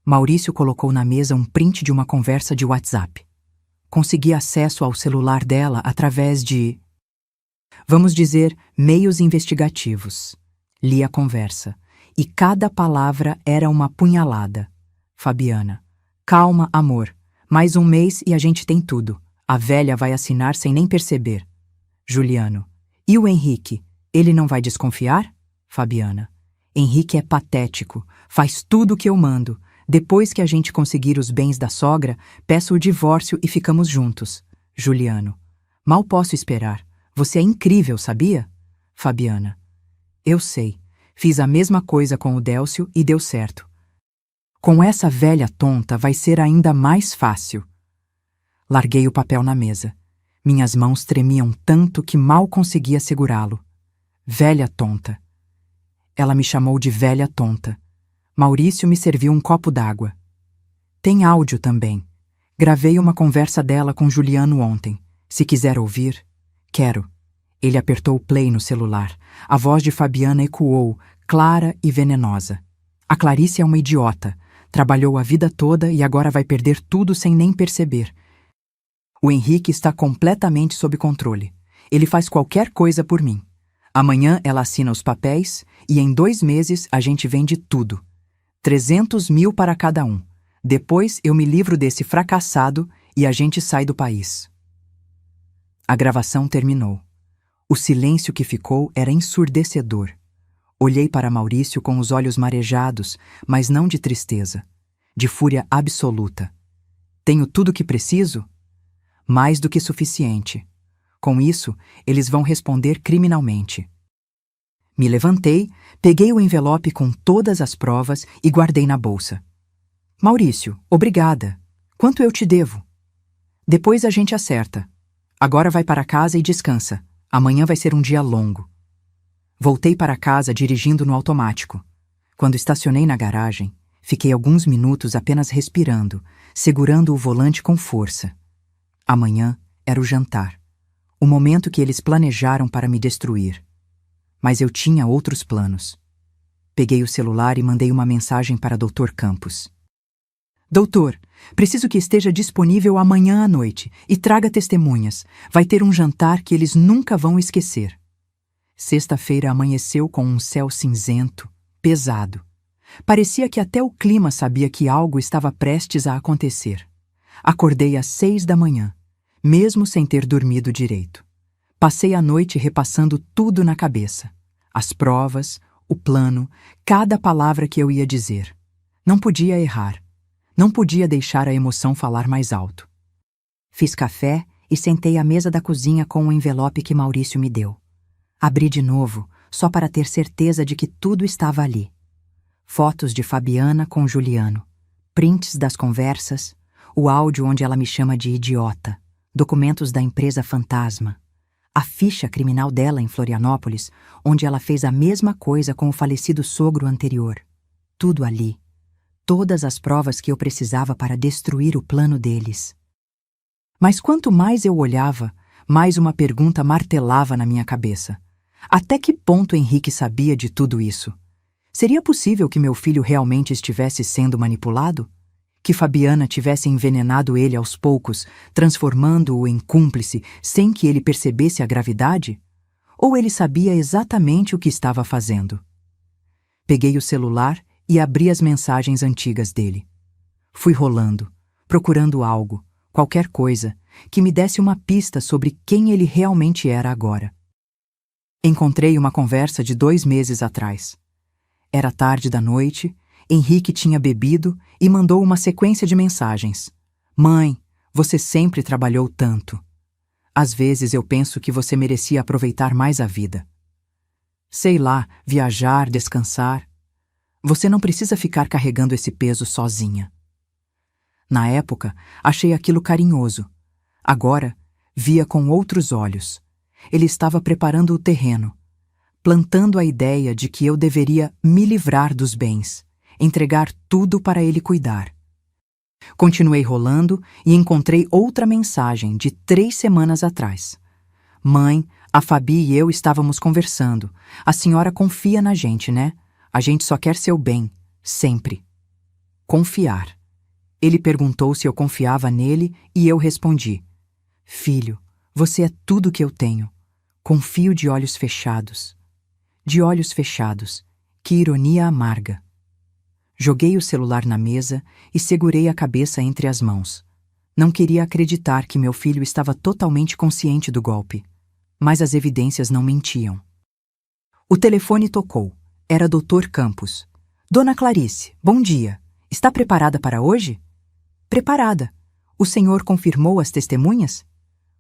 Maurício colocou na mesa um print de uma conversa de WhatsApp. Consegui acesso ao celular dela através de, vamos dizer, meios investigativos. Li a conversa, e cada palavra era uma punhalada. Fabiana. Calma, amor. Mais um mês e a gente tem tudo. A velha vai assinar sem nem perceber. Juliano. E o Henrique? Ele não vai desconfiar? Fabiana. Henrique é patético. Faz tudo o que eu mando. Depois que a gente conseguir os bens da sogra, peço o divórcio e ficamos juntos. Juliano. Mal posso esperar. Você é incrível, sabia? Fabiana. Eu sei. Fiz a mesma coisa com o Délcio e deu certo. Com essa velha tonta vai ser ainda mais fácil. Larguei o papel na mesa. Minhas mãos tremiam tanto que mal conseguia segurá-lo. Velha tonta. Ela me chamou de velha tonta. Maurício me serviu um copo d'água. Tem áudio também. Gravei uma conversa dela com Juliano ontem. Se quiser ouvir, quero. Ele apertou o play no celular. A voz de Fabiana ecoou, clara e venenosa. A Clarice é uma idiota. Trabalhou a vida toda e agora vai perder tudo sem nem perceber. O Henrique está completamente sob controle. Ele faz qualquer coisa por mim. Amanhã ela assina os papéis e em 2 meses a gente vende tudo. 300 mil para cada um. Depois eu me livro desse fracassado e a gente sai do país. A gravação terminou. O silêncio que ficou era ensurdecedor. Olhei para Maurício com os olhos marejados, mas não de tristeza, de fúria absoluta. Tenho tudo o que preciso? Mais do que suficiente. Com isso, eles vão responder criminalmente. Me levantei, peguei o envelope com todas as provas e guardei na bolsa. Maurício, obrigada. Quanto eu te devo? Depois a gente acerta. Agora vai para casa e descansa. Amanhã vai ser um dia longo. Voltei para casa dirigindo no automático. Quando estacionei na garagem, fiquei alguns minutos apenas respirando, segurando o volante com força. Amanhã era o jantar, o momento que eles planejaram para me destruir. Mas eu tinha outros planos. Peguei o celular e mandei uma mensagem para Dr. Campos. Doutor, preciso que esteja disponível amanhã à noite e traga testemunhas. Vai ter um jantar que eles nunca vão esquecer. Sexta-feira amanheceu com um céu cinzento, pesado. Parecia que até o clima sabia que algo estava prestes a acontecer. Acordei às 6 da manhã, mesmo sem ter dormido direito. Passei a noite repassando tudo na cabeça. As provas, o plano, cada palavra que eu ia dizer. Não podia errar. Não podia deixar a emoção falar mais alto. Fiz café e sentei à mesa da cozinha com o envelope que Maurício me deu. Abri de novo, só para ter certeza de que tudo estava ali. Fotos de Fabiana com Juliano, prints das conversas, o áudio onde ela me chama de idiota, documentos da empresa fantasma, a ficha criminal dela em Florianópolis, onde ela fez a mesma coisa com o falecido sogro anterior. Tudo ali. Todas as provas que eu precisava para destruir o plano deles. Mas quanto mais eu olhava, mais uma pergunta martelava na minha cabeça. Até que ponto Henrique sabia de tudo isso? Seria possível que meu filho realmente estivesse sendo manipulado? Que Fabiana tivesse envenenado ele aos poucos, transformando-o em cúmplice sem que ele percebesse a gravidade? Ou ele sabia exatamente o que estava fazendo? Peguei o celular e abri as mensagens antigas dele. Fui rolando, procurando algo, qualquer coisa, que me desse uma pista sobre quem ele realmente era agora. Encontrei uma conversa de 2 meses atrás. Era tarde da noite, Henrique tinha bebido e mandou uma sequência de mensagens. Mãe, você sempre trabalhou tanto. Às vezes eu penso que você merecia aproveitar mais a vida. Sei lá, viajar, descansar. Você não precisa ficar carregando esse peso sozinha. Na época, achei aquilo carinhoso. Agora, via com outros olhos. Ele estava preparando o terreno, plantando a ideia de que eu deveria me livrar dos bens, entregar tudo para ele cuidar. Continuei rolando e encontrei outra mensagem de 3 semanas atrás. Mãe, a Fabi e eu estávamos conversando. A senhora confia na gente, né? A gente só quer seu bem, sempre. Confiar. Ele perguntou se eu confiava nele e eu respondi. Filho, você é tudo que eu tenho. Confio de olhos fechados. De olhos fechados. Que ironia amarga. Joguei o celular na mesa e segurei a cabeça entre as mãos. Não queria acreditar que meu filho estava totalmente consciente do golpe. Mas as evidências não mentiam. O telefone tocou. Era Dr. Campos. Dona Clarice, bom dia. Está preparada para hoje? Preparada. O senhor confirmou as testemunhas?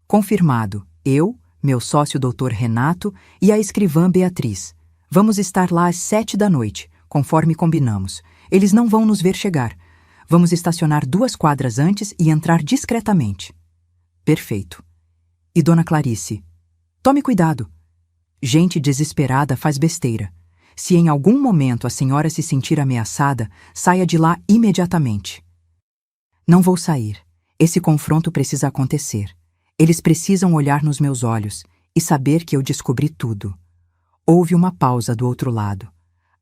Confirmado. Eu, meu sócio Dr. Renato e a escrivã Beatriz. Vamos estar lá às 7 da noite, conforme combinamos. Eles não vão nos ver chegar. Vamos estacionar 2 quadras antes e entrar discretamente. Perfeito. E Dona Clarice? Tome cuidado. Gente desesperada faz besteira. Se em algum momento a senhora se sentir ameaçada, saia de lá imediatamente. Não vou sair. Esse confronto precisa acontecer. Eles precisam olhar nos meus olhos e saber que eu descobri tudo. Houve uma pausa do outro lado.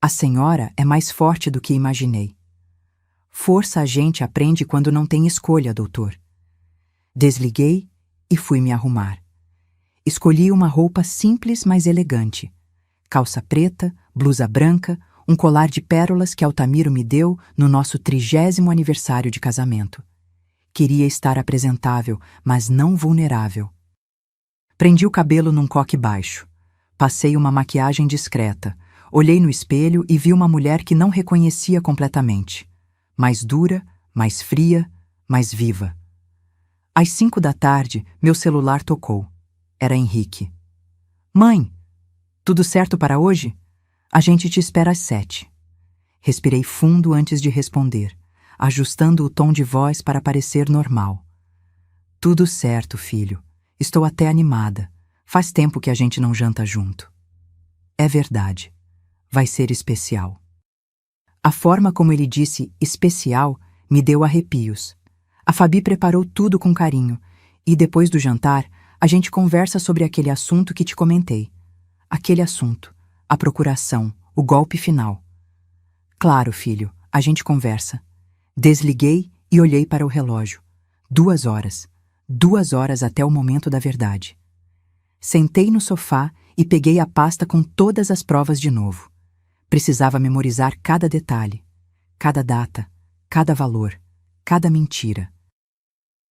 A senhora é mais forte do que imaginei. Força a gente aprende quando não tem escolha, doutor. Desliguei e fui me arrumar. Escolhi uma roupa simples, mas elegante. Calça preta, blusa branca, um colar de pérolas que Altamiro me deu no nosso 30º aniversário de casamento. Queria estar apresentável, mas não vulnerável. Prendi o cabelo num coque baixo. Passei uma maquiagem discreta. Olhei no espelho e vi uma mulher que não reconhecia completamente. Mais dura, mais fria, mais viva. Às 5 da tarde, meu celular tocou. Era Henrique. Mãe, tudo certo para hoje? A gente te espera às 7. Respirei fundo antes de responder, ajustando o tom de voz para parecer normal. Tudo certo, filho. Estou até animada. Faz tempo que a gente não janta junto. É verdade. Vai ser especial. A forma como ele disse especial me deu arrepios. A Fabi preparou tudo com carinho e, depois do jantar, a gente conversa sobre aquele assunto que te comentei. Aquele assunto, a procuração, o golpe final. Claro, filho, a gente conversa. Desliguei e olhei para o relógio. 2 horas. 2 horas até o momento da verdade. Sentei no sofá e peguei a pasta com todas as provas de novo. Precisava memorizar cada detalhe, cada data, cada valor, cada mentira.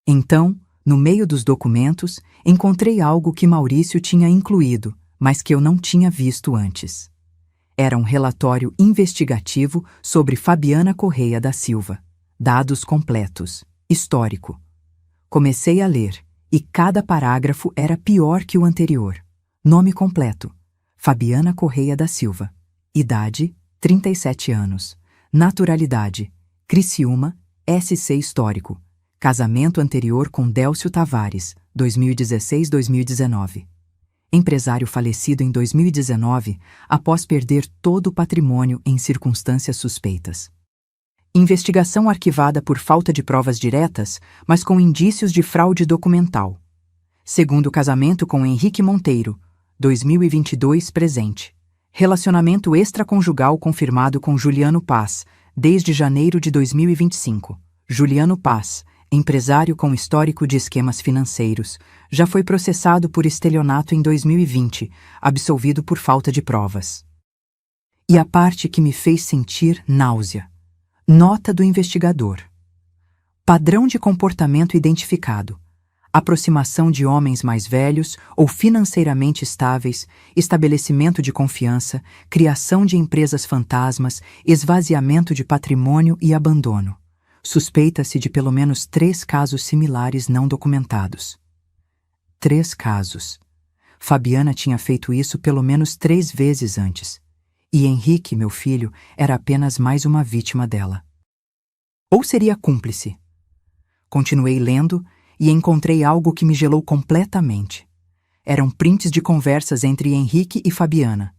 Então, no meio dos documentos, encontrei algo que Maurício tinha incluído, mas que eu não tinha visto antes. Era um relatório investigativo sobre Fabiana Correia da Silva. Dados completos. Histórico. Comecei a ler, e cada parágrafo era pior que o anterior. Nome completo: Fabiana Correia da Silva. Idade: 37 anos. Naturalidade: Criciúma, SC Histórico. Casamento anterior com Délcio Tavares, 2016-2019. Empresário falecido em 2019 após perder todo o patrimônio em circunstâncias suspeitas. Investigação arquivada por falta de provas diretas, mas com indícios de fraude documental. Segundo casamento com Henrique Monteiro, 2022 presente. Relacionamento extraconjugal confirmado com Juliano Paz, desde janeiro de 2025. Juliano Paz, empresário com histórico de esquemas financeiros, já foi processado por estelionato em 2020, absolvido por falta de provas. E a parte que me fez sentir náusea. Nota do investigador. Padrão de comportamento identificado. Aproximação de homens mais velhos ou financeiramente estáveis, estabelecimento de confiança, criação de empresas fantasmas, esvaziamento de patrimônio e abandono. Suspeita-se de pelo menos 3 casos similares não documentados. 3 casos. Fabiana tinha feito isso pelo menos 3 vezes antes. E Henrique, meu filho, era apenas mais uma vítima dela. Ou seria cúmplice? Continuei lendo e encontrei algo que me gelou completamente. Eram prints de conversas entre Henrique e Fabiana.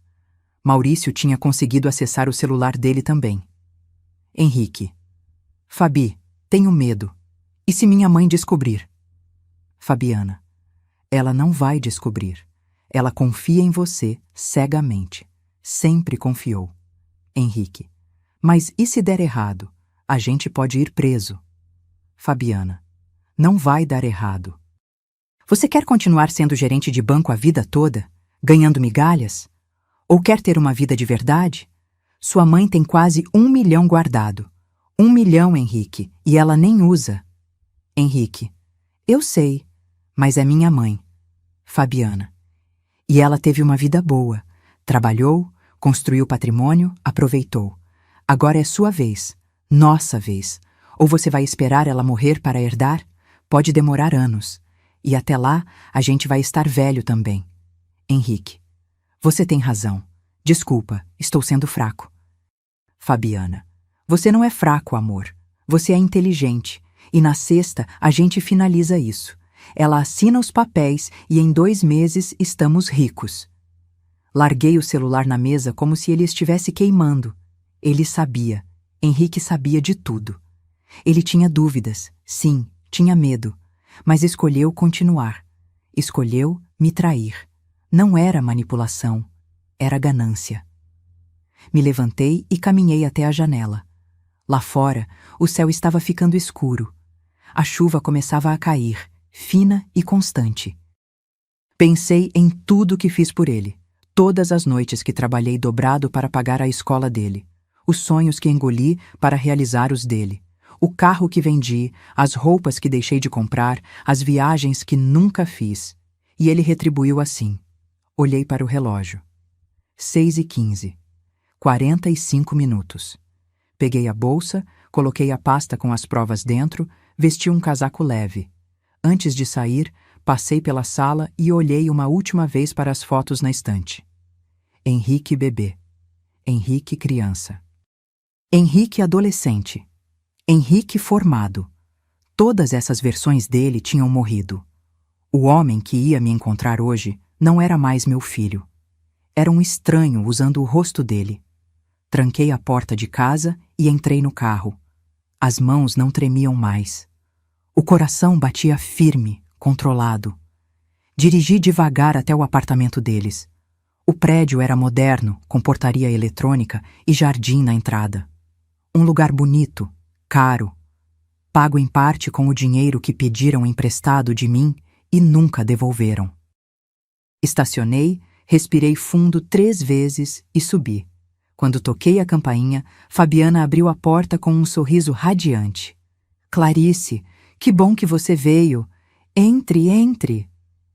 Maurício tinha conseguido acessar o celular dele também. Henrique: Fabi, tenho medo. E se minha mãe descobrir? Fabiana: ela não vai descobrir. Ela confia em você cegamente. Sempre confiou. Henrique: mas e se der errado? A gente pode ir preso. Fabiana: não vai dar errado. Você quer continuar sendo gerente de banco a vida toda, ganhando migalhas? Ou quer ter uma vida de verdade? Sua mãe tem quase 1 milhão guardado. 1 milhão, Henrique, e ela nem usa. Henrique: eu sei, mas é minha mãe. Fabiana: e ela teve uma vida boa. Trabalhou, construiu patrimônio, aproveitou. Agora é sua vez, nossa vez. Ou você vai esperar ela morrer para herdar? Pode demorar anos. E até lá, a gente vai estar velho também. Henrique: você tem razão. Desculpa, estou sendo fraco. Fabiana: você não é fraco, amor. Você é inteligente. E na sexta, a gente finaliza isso. Ela assina os papéis e em 2 meses estamos ricos. Larguei o celular na mesa como se ele estivesse queimando. Ele sabia. Henrique sabia de tudo. Ele tinha dúvidas, sim, tinha medo, mas escolheu continuar. Escolheu me trair. Não era manipulação, era ganância. Me levantei e caminhei até a janela. Lá fora, o céu estava ficando escuro. A chuva começava a cair, fina e constante. Pensei em tudo que fiz por ele, todas as noites que trabalhei dobrado para pagar a escola dele, os sonhos que engoli para realizar os dele, o carro que vendi, as roupas que deixei de comprar, as viagens que nunca fiz. E ele retribuiu assim. Olhei para o relógio. 6h15. 45 minutos. Peguei a bolsa, coloquei a pasta com as provas dentro, vesti um casaco leve. Antes de sair, passei pela sala e olhei uma última vez para as fotos na estante. Henrique bebê. Henrique criança. Henrique adolescente. Henrique formado. Todas essas versões dele tinham morrido. O homem que ia me encontrar hoje não era mais meu filho. Era um estranho usando o rosto dele. Tranquei a porta de casa e entrei no carro. As mãos não tremiam mais. O coração batia firme, controlado. Dirigi devagar até o apartamento deles. O prédio era moderno, com portaria eletrônica e jardim na entrada. Um lugar bonito, caro. Pago em parte com o dinheiro que pediram emprestado de mim e nunca devolveram. Estacionei, respirei fundo 3 vezes e subi. Quando toquei a campainha, Fabiana abriu a porta com um sorriso radiante. Clarice, que bom que você veio. Entre, entre.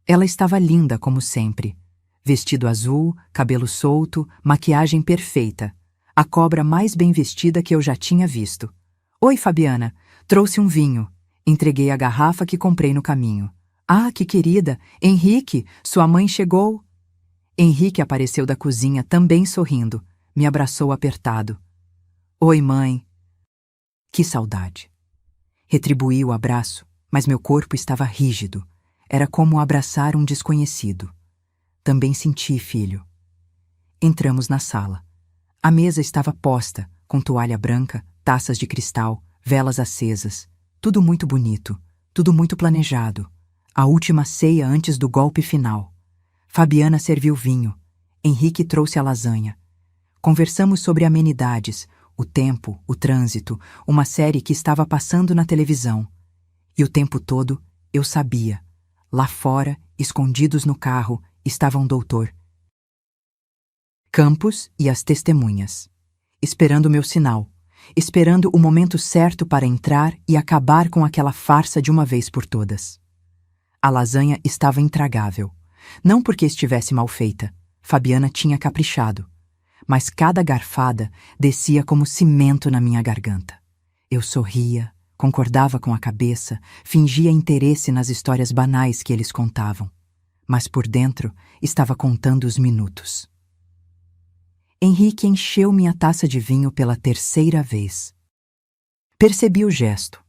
Ela estava linda como sempre. Vestido azul, cabelo solto, maquiagem perfeita. A cobra mais bem vestida que eu já tinha visto. Oi, Fabiana. Trouxe um vinho. Entreguei a garrafa que comprei no caminho. Ah, que querida! Henrique, sua mãe chegou. Henrique apareceu da cozinha também sorrindo. Me abraçou apertado. Oi, mãe. Que saudade. Retribuí o abraço, mas meu corpo estava rígido. Era como abraçar um desconhecido. Também senti, filho. Entramos na sala. A mesa estava posta, com toalha branca, taças de cristal, velas acesas. Tudo muito bonito, tudo muito planejado. A última ceia antes do golpe final. Fabiana serviu vinho. Henrique trouxe a lasanha. Conversamos sobre amenidades, o tempo, o trânsito, uma série que estava passando na televisão. E o tempo todo eu sabia. Lá fora, escondidos no carro, estavam o doutor Campos e as testemunhas. Esperando o meu sinal. Esperando o momento certo para entrar e acabar com aquela farsa de uma vez por todas. A lasanha estava intragável. Não porque estivesse mal feita. Fabiana tinha caprichado. Mas cada garfada descia como cimento na minha garganta. Eu sorria, concordava com a cabeça, fingia interesse nas histórias banais que eles contavam. Mas por dentro estava contando os minutos. Henrique encheu minha taça de vinho pela terceira vez. Percebi o gesto.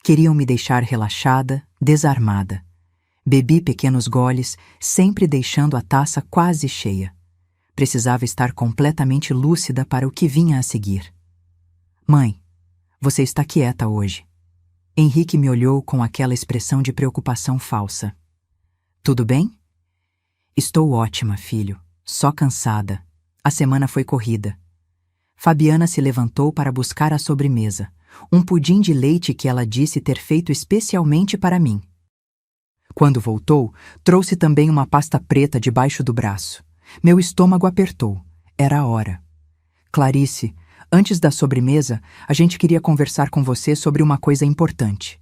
Queriam me deixar relaxada, desarmada. Bebi pequenos goles, sempre deixando a taça quase cheia. Precisava estar completamente lúcida para o que vinha a seguir. Mãe, você está quieta hoje. Henrique me olhou com aquela expressão de preocupação falsa. Tudo bem? Estou ótima, filho. Só cansada. A semana foi corrida. Fabiana se levantou para buscar a sobremesa, um pudim de leite que ela disse ter feito especialmente para mim. Quando voltou, trouxe também uma pasta preta debaixo do braço. Meu estômago apertou. Era a hora. Clarice, antes da sobremesa, a gente queria conversar com você sobre uma coisa importante.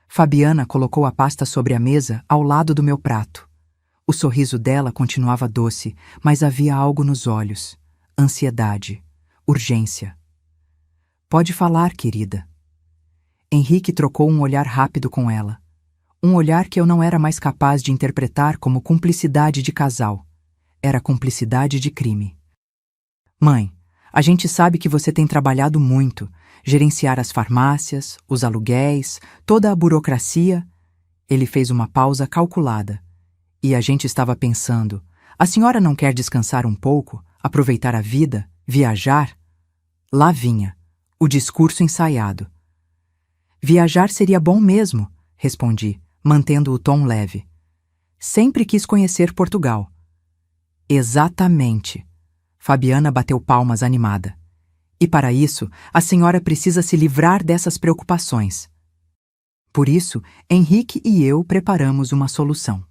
Fabiana colocou a pasta sobre a mesa ao lado do meu prato. O sorriso dela continuava doce, mas havia algo nos olhos. Ansiedade. Urgência. Pode falar, querida. Henrique trocou um olhar rápido com ela. Um olhar que eu não era mais capaz de interpretar como cumplicidade de casal. Era cumplicidade de crime. Mãe, a gente sabe que você tem trabalhado muito, gerenciar as farmácias, os aluguéis, toda a burocracia. Ele fez uma pausa calculada. E a gente estava pensando, a senhora não quer descansar um pouco, aproveitar a vida, viajar? Lá vinha, o discurso ensaiado. Viajar seria bom mesmo, respondi, mantendo o tom leve. Sempre quis conhecer Portugal. Exatamente. Fabiana bateu palmas animada. E para isso, a senhora precisa se livrar dessas preocupações. Por isso, Henrique e eu preparamos uma solução.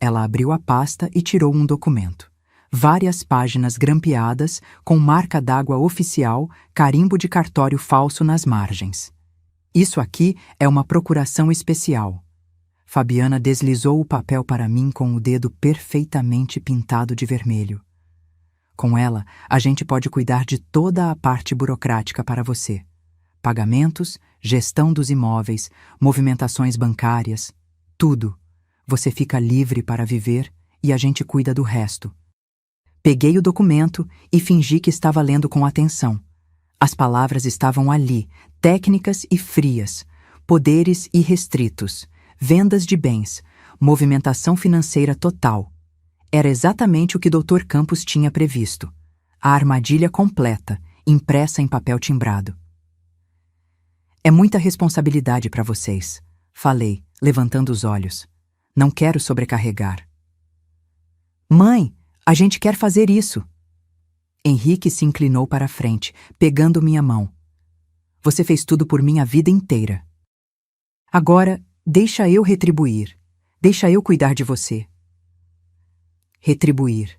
Ela abriu a pasta e tirou um documento. Várias páginas grampeadas, com marca d'água oficial, carimbo de cartório falso nas margens. Isso aqui é uma procuração especial. Fabiana deslizou o papel para mim com o dedo perfeitamente pintado de vermelho. Com ela, a gente pode cuidar de toda a parte burocrática para você. Pagamentos, gestão dos imóveis, movimentações bancárias, tudo. Você fica livre para viver e a gente cuida do resto. Peguei o documento e fingi que estava lendo com atenção. As palavras estavam ali, técnicas e frias, poderes irrestritos, vendas de bens, movimentação financeira total. Era exatamente o que Dr. Campos tinha previsto. A armadilha completa, impressa em papel timbrado. É muita responsabilidade para vocês, falei, levantando os olhos. Não quero sobrecarregar. Mãe, a gente quer fazer isso. Henrique se inclinou para a frente, pegando minha mão. Você fez tudo por mim a vida inteira. Agora, deixa eu retribuir. Deixa eu cuidar de você. Retribuir.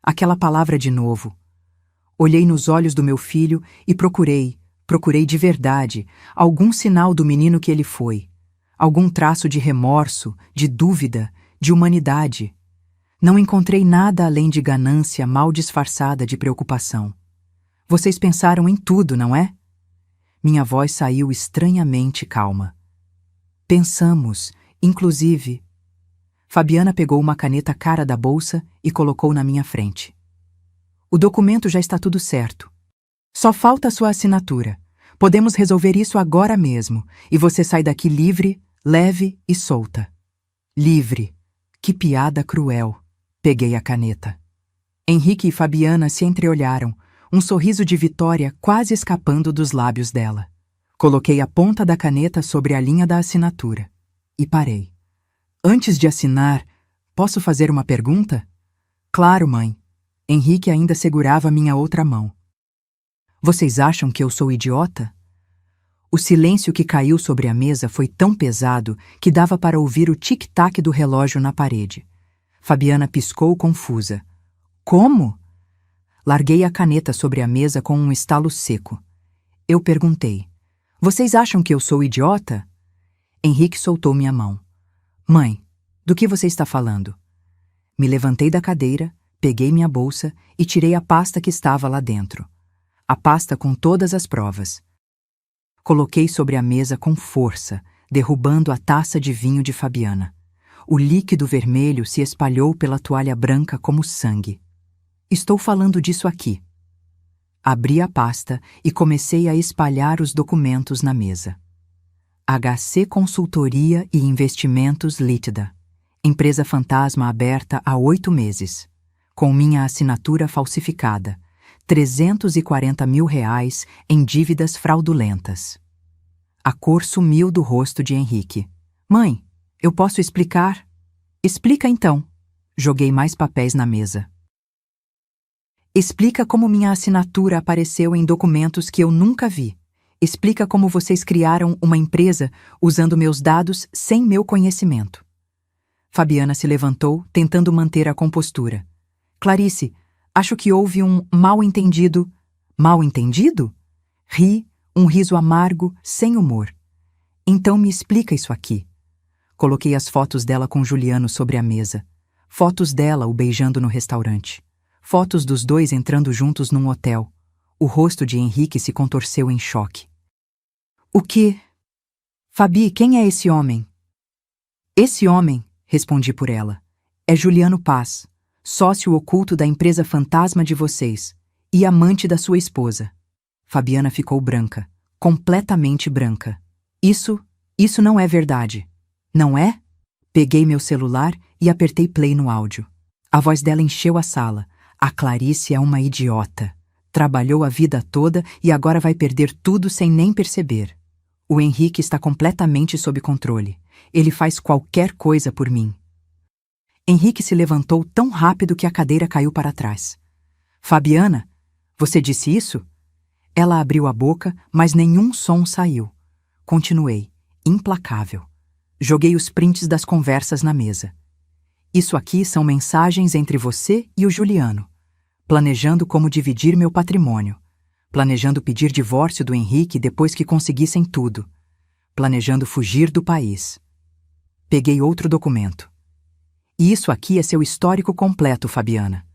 Aquela palavra de novo. Olhei nos olhos do meu filho e procurei de verdade, algum sinal do menino que ele foi. Algum traço de remorso, de dúvida, de humanidade. Não encontrei nada além de ganância mal disfarçada de preocupação. Vocês pensaram em tudo, não é? Minha voz saiu estranhamente calma. Pensamos, inclusive. Fabiana pegou uma caneta cara da bolsa e colocou na minha frente. O documento já está tudo certo. Só falta a sua assinatura. Podemos resolver isso agora mesmo, e você sai daqui livre, leve e solta. Livre. Que piada cruel. Peguei a caneta. Henrique e Fabiana se entreolharam, um sorriso de vitória quase escapando dos lábios dela. Coloquei a ponta da caneta sobre a linha da assinatura. E parei. Antes de assinar, posso fazer uma pergunta? Claro, mãe. Henrique ainda segurava minha outra mão. Vocês acham que eu sou idiota? O silêncio que caiu sobre a mesa foi tão pesado que dava para ouvir o tic-tac do relógio na parede. Fabiana piscou confusa. Como? Larguei a caneta sobre a mesa com um estalo seco. Eu perguntei. Vocês acham que eu sou idiota? Henrique soltou minha mão. Mãe, do que você está falando? Me levantei da cadeira, peguei minha bolsa e tirei a pasta que estava lá dentro. A pasta com todas as provas. Coloquei sobre a mesa com força, derrubando a taça de vinho de Fabiana. O líquido vermelho se espalhou pela toalha branca como sangue. Estou falando disso aqui. Abri a pasta e comecei a espalhar os documentos na mesa. HC Consultoria e Investimentos Lítida. Empresa fantasma aberta há 8 meses. Com minha assinatura falsificada. R$340 mil em dívidas fraudulentas. A cor sumiu do rosto de Henrique. Mãe, eu posso explicar? Explica então. Joguei mais papéis na mesa. Explica como minha assinatura apareceu em documentos que eu nunca vi. Explica como vocês criaram uma empresa usando meus dados sem meu conhecimento. Fabiana se levantou, tentando manter a compostura. Clarice, acho que houve um mal-entendido. Mal-entendido? Ri, um riso amargo, sem humor. Então me explica isso aqui. Coloquei as fotos dela com Juliano sobre a mesa. Fotos dela o beijando no restaurante. Fotos dos dois entrando juntos num hotel. O rosto de Henrique se contorceu em choque. O que? Fabi, quem é esse homem? Esse homem, respondi por ela, é Juliano Paz, sócio oculto da empresa fantasma de vocês e amante da sua esposa. Fabiana ficou branca, completamente branca. Isso não é verdade. Não é? Peguei meu celular e apertei play no áudio. A voz dela encheu a sala. A Clarice é uma idiota. Trabalhou a vida toda e agora vai perder tudo sem nem perceber. O Henrique está completamente sob controle. Ele faz qualquer coisa por mim. Henrique se levantou tão rápido que a cadeira caiu para trás. Fabiana, você disse isso? Ela abriu a boca, mas nenhum som saiu. Continuei, implacável. Joguei os prints das conversas na mesa. Isso aqui são mensagens entre você e o Juliano. Planejando como dividir meu patrimônio. Planejando pedir divórcio do Henrique depois que conseguissem tudo. Planejando fugir do país. Peguei outro documento. E isso aqui é seu histórico completo, Fabiana.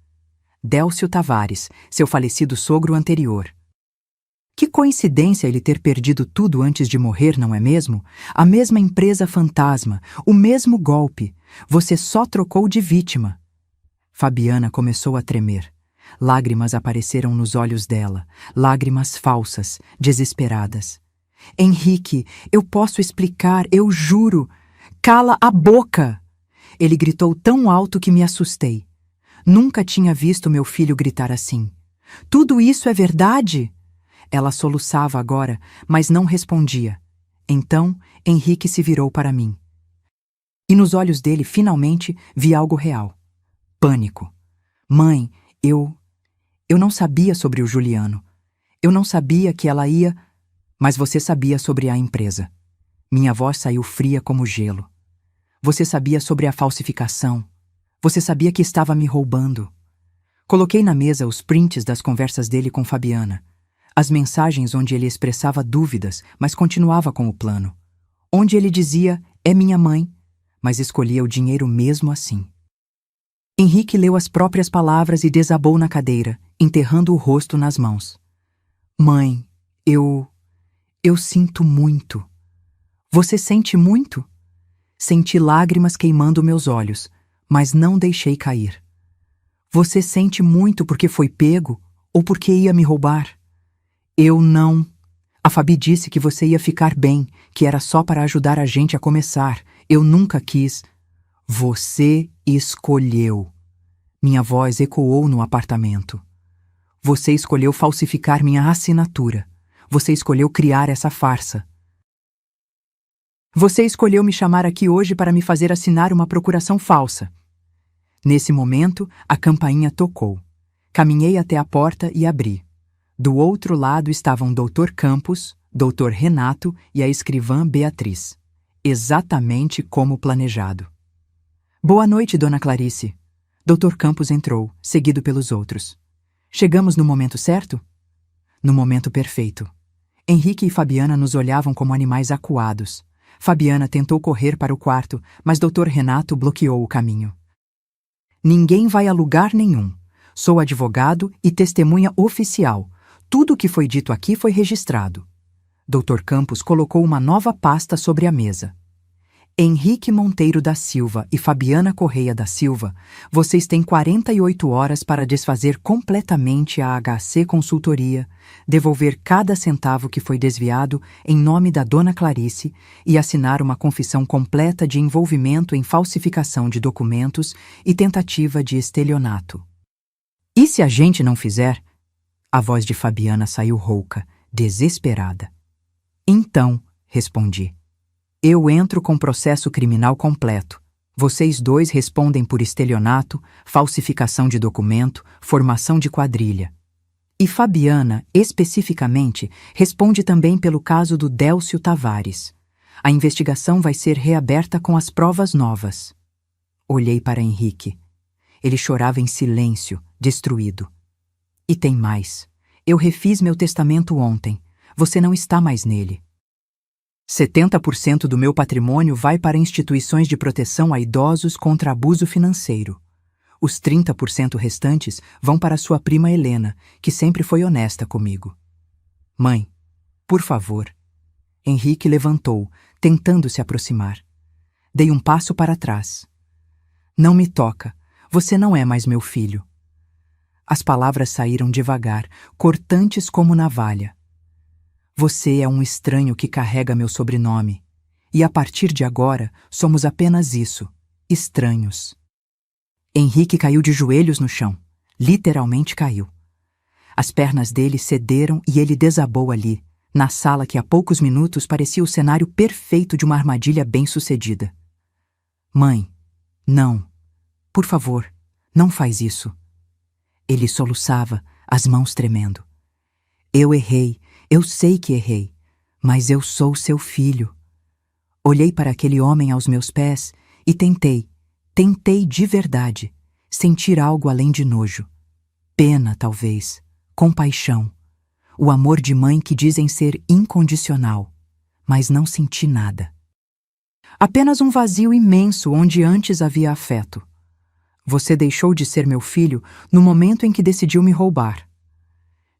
Délcio Tavares, seu falecido sogro anterior. Que coincidência ele ter perdido tudo antes de morrer, não é mesmo? A mesma empresa fantasma, o mesmo golpe. Você só trocou de vítima. Fabiana começou a tremer. Lágrimas apareceram nos olhos dela, lágrimas falsas, desesperadas. Henrique, eu posso explicar, eu juro. Cala a boca! Ele gritou tão alto que me assustei. Nunca tinha visto meu filho gritar assim. Tudo isso é verdade? Ela soluçava agora, mas não respondia. Então, Henrique se virou para mim. E nos olhos dele, finalmente, vi algo real. Pânico. Mãe, eu não sabia sobre o Juliano. Eu não sabia que ela ia... Mas você sabia sobre a empresa. Minha voz saiu fria como gelo. Você sabia sobre a falsificação. Você sabia que estava me roubando. Coloquei na mesa os prints das conversas dele com Fabiana. As mensagens onde ele expressava dúvidas, mas continuava com o plano. Onde ele dizia, é minha mãe, mas escolhia o dinheiro mesmo assim. Henrique leu as próprias palavras e desabou na cadeira, enterrando o rosto nas mãos. Mãe, eu sinto muito. Você sente muito? Senti lágrimas queimando meus olhos, mas não deixei cair. Você sente muito porque foi pego ou porque ia me roubar? Eu não. A Fabi disse que você ia ficar bem, que era só para ajudar a gente a começar. Eu nunca quis. Você escolheu. Minha voz ecoou no apartamento. Você escolheu falsificar minha assinatura. Você escolheu criar essa farsa. Você escolheu me chamar aqui hoje para me fazer assinar uma procuração falsa. Nesse momento, a campainha tocou. Caminhei até a porta e abri. Do outro lado estavam Dr. Campos, Dr. Renato e a escrivã Beatriz. Exatamente como planejado. Boa noite, Dona Clarice. Dr. Campos entrou, seguido pelos outros. Chegamos no momento certo? No momento perfeito. Henrique e Fabiana nos olhavam como animais acuados. Fabiana tentou correr para o quarto, mas Dr. Renato bloqueou o caminho. Ninguém vai a lugar nenhum. Sou advogado e testemunha oficial. Tudo o que foi dito aqui foi registrado. Dr. Campos colocou uma nova pasta sobre a mesa. Henrique Monteiro da Silva e Fabiana Correia da Silva, vocês têm 48 horas para desfazer completamente a HC Consultoria, devolver cada centavo que foi desviado em nome da Dona Clarice e assinar uma confissão completa de envolvimento em falsificação de documentos e tentativa de estelionato. E se a gente não fizer? A voz de Fabiana saiu rouca, desesperada. Então, respondi. Eu entro com processo criminal completo. Vocês dois respondem por estelionato, falsificação de documento, formação de quadrilha. E Fabiana, especificamente, responde também pelo caso do Délcio Tavares. A investigação vai ser reaberta com as provas novas. Olhei para Henrique. Ele chorava em silêncio, destruído. E tem mais. Eu refiz meu testamento ontem. Você não está mais nele. 70% do meu patrimônio vai para instituições de proteção a idosos contra abuso financeiro. Os 30% restantes vão para sua prima Helena, que sempre foi honesta comigo. Mãe, por favor. Henrique levantou, tentando se aproximar. Dei um passo para trás. Não me toca. Você não é mais meu filho. As palavras saíram devagar, cortantes como navalha. Você é um estranho que carrega meu sobrenome. E a partir de agora, somos apenas isso, estranhos. Henrique caiu de joelhos no chão. Literalmente caiu. As pernas dele cederam e ele desabou ali, na sala que há poucos minutos parecia o cenário perfeito de uma armadilha bem-sucedida. Mãe, não. Por favor, não faz isso. Ele soluçava, as mãos tremendo. Eu errei. Eu sei que errei, mas eu sou seu filho. Olhei para aquele homem aos meus pés e tentei de verdade, sentir algo além de nojo. Pena, talvez, compaixão, o amor de mãe que dizem ser incondicional, mas não senti nada. Apenas um vazio imenso onde antes havia afeto. Você deixou de ser meu filho no momento em que decidiu me roubar.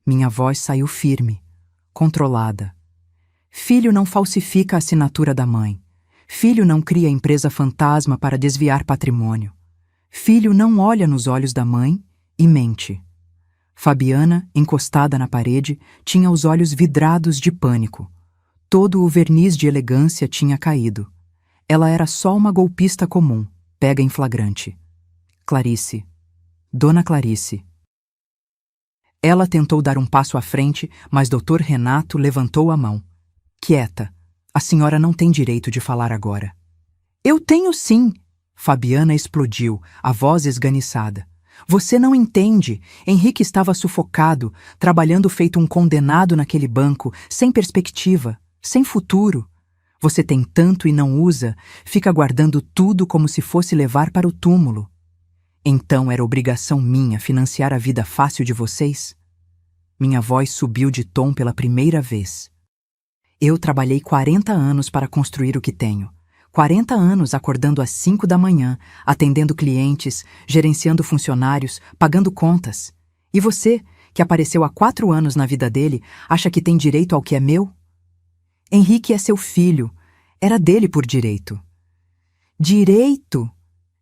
Minha voz saiu firme, controlada. Filho não falsifica a assinatura da mãe. Filho não cria empresa fantasma para desviar patrimônio. Filho não olha nos olhos da mãe e mente. Fabiana, encostada na parede, tinha os olhos vidrados de pânico. Todo o verniz de elegância tinha caído. Ela era só uma golpista comum, pega em flagrante. Clarice. Dona Clarice. Ela tentou dar um passo à frente, mas Dr. Renato levantou a mão. Quieta. A senhora não tem direito de falar agora. Eu tenho sim. Fabiana explodiu, a voz esganiçada. Você não entende. Henrique estava sufocado, trabalhando feito um condenado naquele banco, sem perspectiva, sem futuro. Você tem tanto e não usa, fica guardando tudo como se fosse levar para o túmulo. Então era obrigação minha financiar a vida fácil de vocês? Minha voz subiu de tom pela primeira vez. Eu trabalhei 40 anos para construir o que tenho. 40 anos acordando às 5 da manhã, atendendo clientes, gerenciando funcionários, pagando contas. E você, que apareceu há 4 anos na vida dele, acha que tem direito ao que é meu? Henrique é seu filho. Era dele por direito. Direito?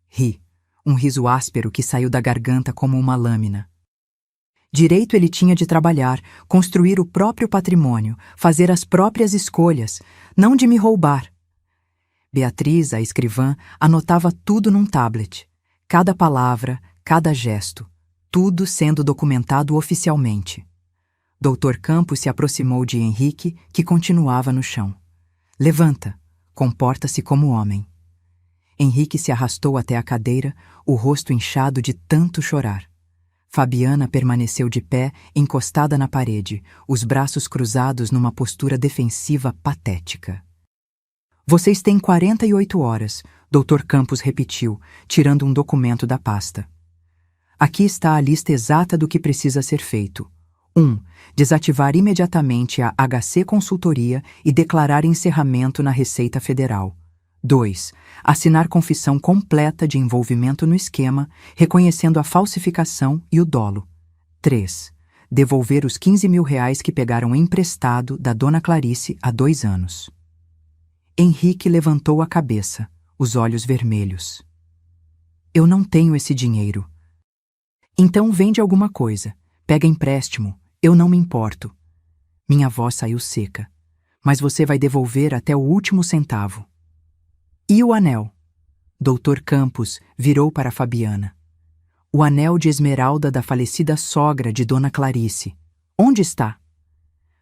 Ri. Um riso áspero que saiu da garganta como uma lâmina. Direito ele tinha de trabalhar, construir o próprio patrimônio, fazer as próprias escolhas, não de me roubar. Beatriz, a escrivã, anotava tudo num tablet. Cada palavra, cada gesto, tudo sendo documentado oficialmente. Dr. Campos se aproximou de Henrique, que continuava no chão. Levanta, comporta-se como homem. Henrique se arrastou até a cadeira, o rosto inchado de tanto chorar. Fabiana permaneceu de pé, encostada na parede, os braços cruzados numa postura defensiva patética. Vocês têm 48 horas, Dr. Campos repetiu, tirando um documento da pasta. Aqui está a lista exata do que precisa ser feito. 1. Desativar imediatamente a HC Consultoria e declarar encerramento na Receita Federal. 2. Assinar confissão completa de envolvimento no esquema, reconhecendo a falsificação e o dolo. 3. Devolver os 15 mil reais que pegaram emprestado da dona Clarice há 2 anos. Henrique levantou a cabeça, os olhos vermelhos. Eu não tenho esse dinheiro. Então vende alguma coisa, pega empréstimo, eu não me importo. Minha voz saiu seca. Mas você vai devolver até o último centavo. E o anel? Dr. Campos virou para Fabiana. O anel de esmeralda da falecida sogra de Dona Clarice. Onde está?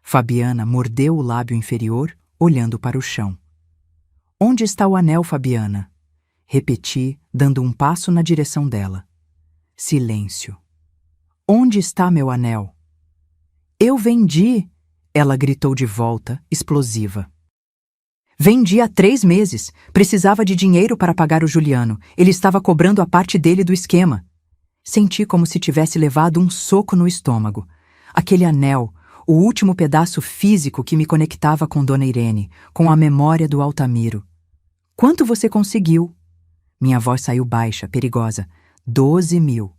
Fabiana mordeu o lábio inferior, olhando para o chão. Onde está o anel, Fabiana? Repeti, dando um passo na direção dela. Silêncio. Onde está meu anel? Eu vendi! Ela gritou de volta, explosiva. Vendi há 3 meses. Precisava de dinheiro para pagar o Juliano. Ele estava cobrando a parte dele do esquema. Senti como se tivesse levado um soco no estômago. Aquele anel, o último pedaço físico que me conectava com Dona Irene, com a memória do Altamiro. Quanto você conseguiu? Minha voz saiu baixa, perigosa. 12 mil.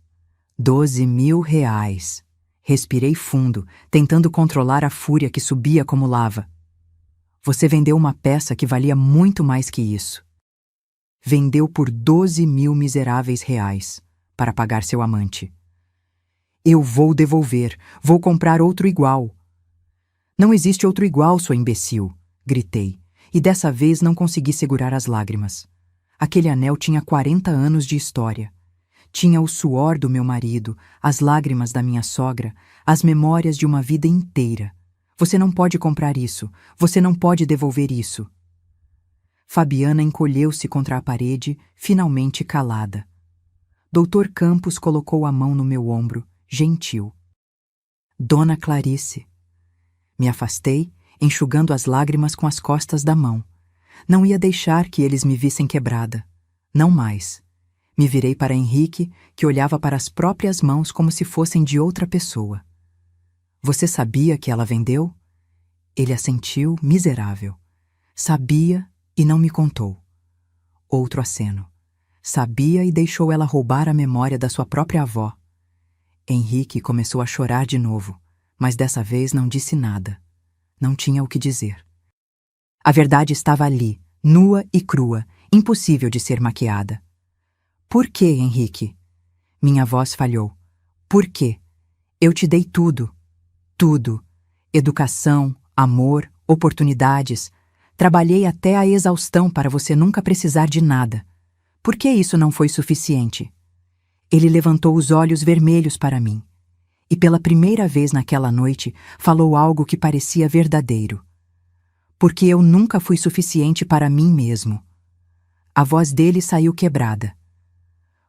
12 mil reais. Respirei fundo, tentando controlar a fúria que subia como lava. Você vendeu uma peça que valia muito mais que isso. Vendeu por 12 mil miseráveis reais, para pagar seu amante. Eu vou devolver, vou comprar outro igual. Não existe outro igual, sua imbecil, gritei, e dessa vez não consegui segurar as lágrimas. Aquele anel tinha 40 anos de história. Tinha o suor do meu marido, as lágrimas da minha sogra, as memórias de uma vida inteira. Você não pode comprar isso. Você não pode devolver isso. Fabiana encolheu-se contra a parede, finalmente calada. Dr. Campos colocou a mão no meu ombro, gentil. Dona Clarice. Me afastei, enxugando as lágrimas com as costas da mão. Não ia deixar que eles me vissem quebrada. Não mais. Me virei para Henrique, que olhava para as próprias mãos como se fossem de outra pessoa. Você sabia que ela vendeu? Ele assentiu, miserável. Sabia e não me contou. Outro aceno. Sabia e deixou ela roubar a memória da sua própria avó. Henrique começou a chorar de novo, mas dessa vez não disse nada. Não tinha o que dizer. A verdade estava ali, nua e crua, impossível de ser maquiada. Por que, Henrique? Minha voz falhou. Por quê? Eu te dei tudo. Tudo. Educação, amor, oportunidades. Trabalhei até a exaustão para você nunca precisar de nada. Por que isso não foi suficiente? Ele levantou os olhos vermelhos para mim. E pela primeira vez naquela noite falou algo que parecia verdadeiro. Porque eu nunca fui suficiente para mim mesmo. A voz dele saiu quebrada.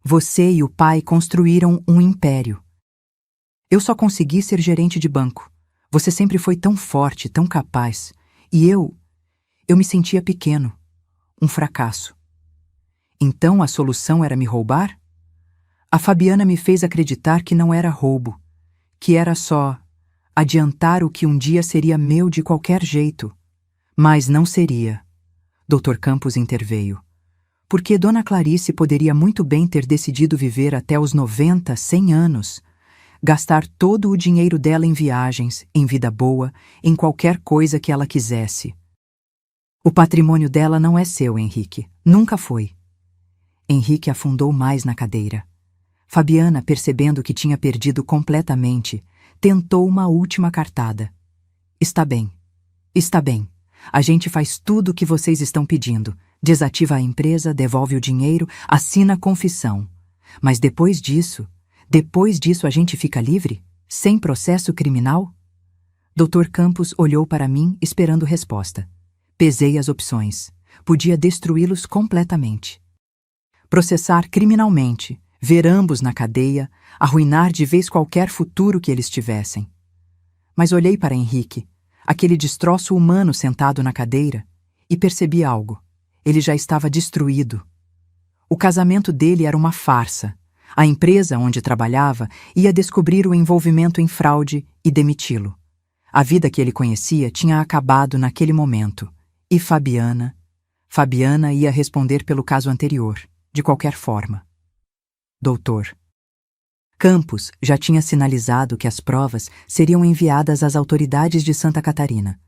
Você e o pai construíram um império. Eu só consegui ser gerente de banco. Você sempre foi tão forte, tão capaz. E eu me sentia pequeno. Um fracasso. Então a solução era me roubar? A Fabiana me fez acreditar que não era roubo, que era só adiantar o que um dia seria meu de qualquer jeito. Mas não seria. Dr. Campos interveio. Porque Dona Clarice poderia muito bem ter decidido viver até os 90, 100 anos. Gastar todo o dinheiro dela em viagens, em vida boa, em qualquer coisa que ela quisesse. O patrimônio dela não é seu, Henrique. Nunca foi. Henrique afundou mais na cadeira. Fabiana, percebendo que tinha perdido completamente, tentou uma última cartada. Está bem. Está bem. A gente faz tudo o que vocês estão pedindo. Desativa a empresa, devolve o dinheiro, assina a confissão. Mas depois disso a gente fica livre? Sem processo criminal? Dr. Campos olhou para mim esperando resposta. Pesei as opções. Podia destruí-los completamente. Processar criminalmente, ver ambos na cadeia, arruinar de vez qualquer futuro que eles tivessem. Mas olhei para Henrique, aquele destroço humano sentado na cadeira, e percebi algo. Ele já estava destruído. O casamento dele era uma farsa. A empresa onde trabalhava ia descobrir o envolvimento em fraude e demiti-lo. A vida que ele conhecia tinha acabado naquele momento. E Fabiana ia responder pelo caso anterior, de qualquer forma. Doutor Campos já tinha sinalizado que as provas seriam enviadas às autoridades de Santa Catarina.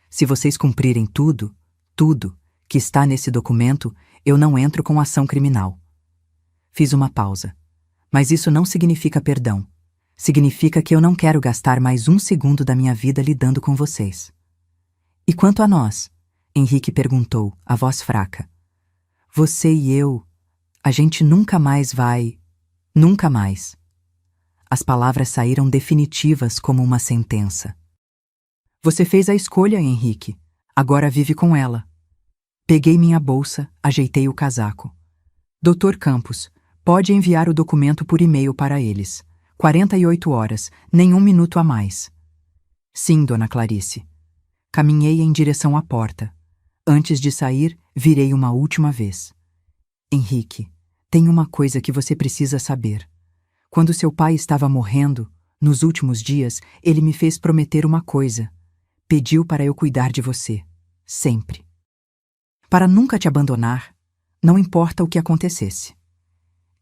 Se vocês cumprirem tudo que está nesse documento, eu não entro com ação criminal. Fiz uma pausa. Mas isso não significa perdão. Significa que eu não quero gastar mais um segundo da minha vida lidando com vocês. E quanto a nós? Henrique perguntou, a voz fraca. Você e eu, a gente nunca mais vai... Nunca mais. As palavras saíram definitivas como uma sentença. Você fez a escolha, Henrique. Agora vive com ela. Peguei minha bolsa, ajeitei o casaco. Dr. Campos, pode enviar o documento por e-mail para eles. 48 horas, nem um minuto a mais. Sim, Dona Clarice. Caminhei em direção à porta. Antes de sair, virei uma última vez. Henrique, tem uma coisa que você precisa saber. Quando seu pai estava morrendo, nos últimos dias, ele me fez prometer uma coisa. Pediu para eu cuidar de você. Sempre. Para nunca te abandonar, não importa o que acontecesse.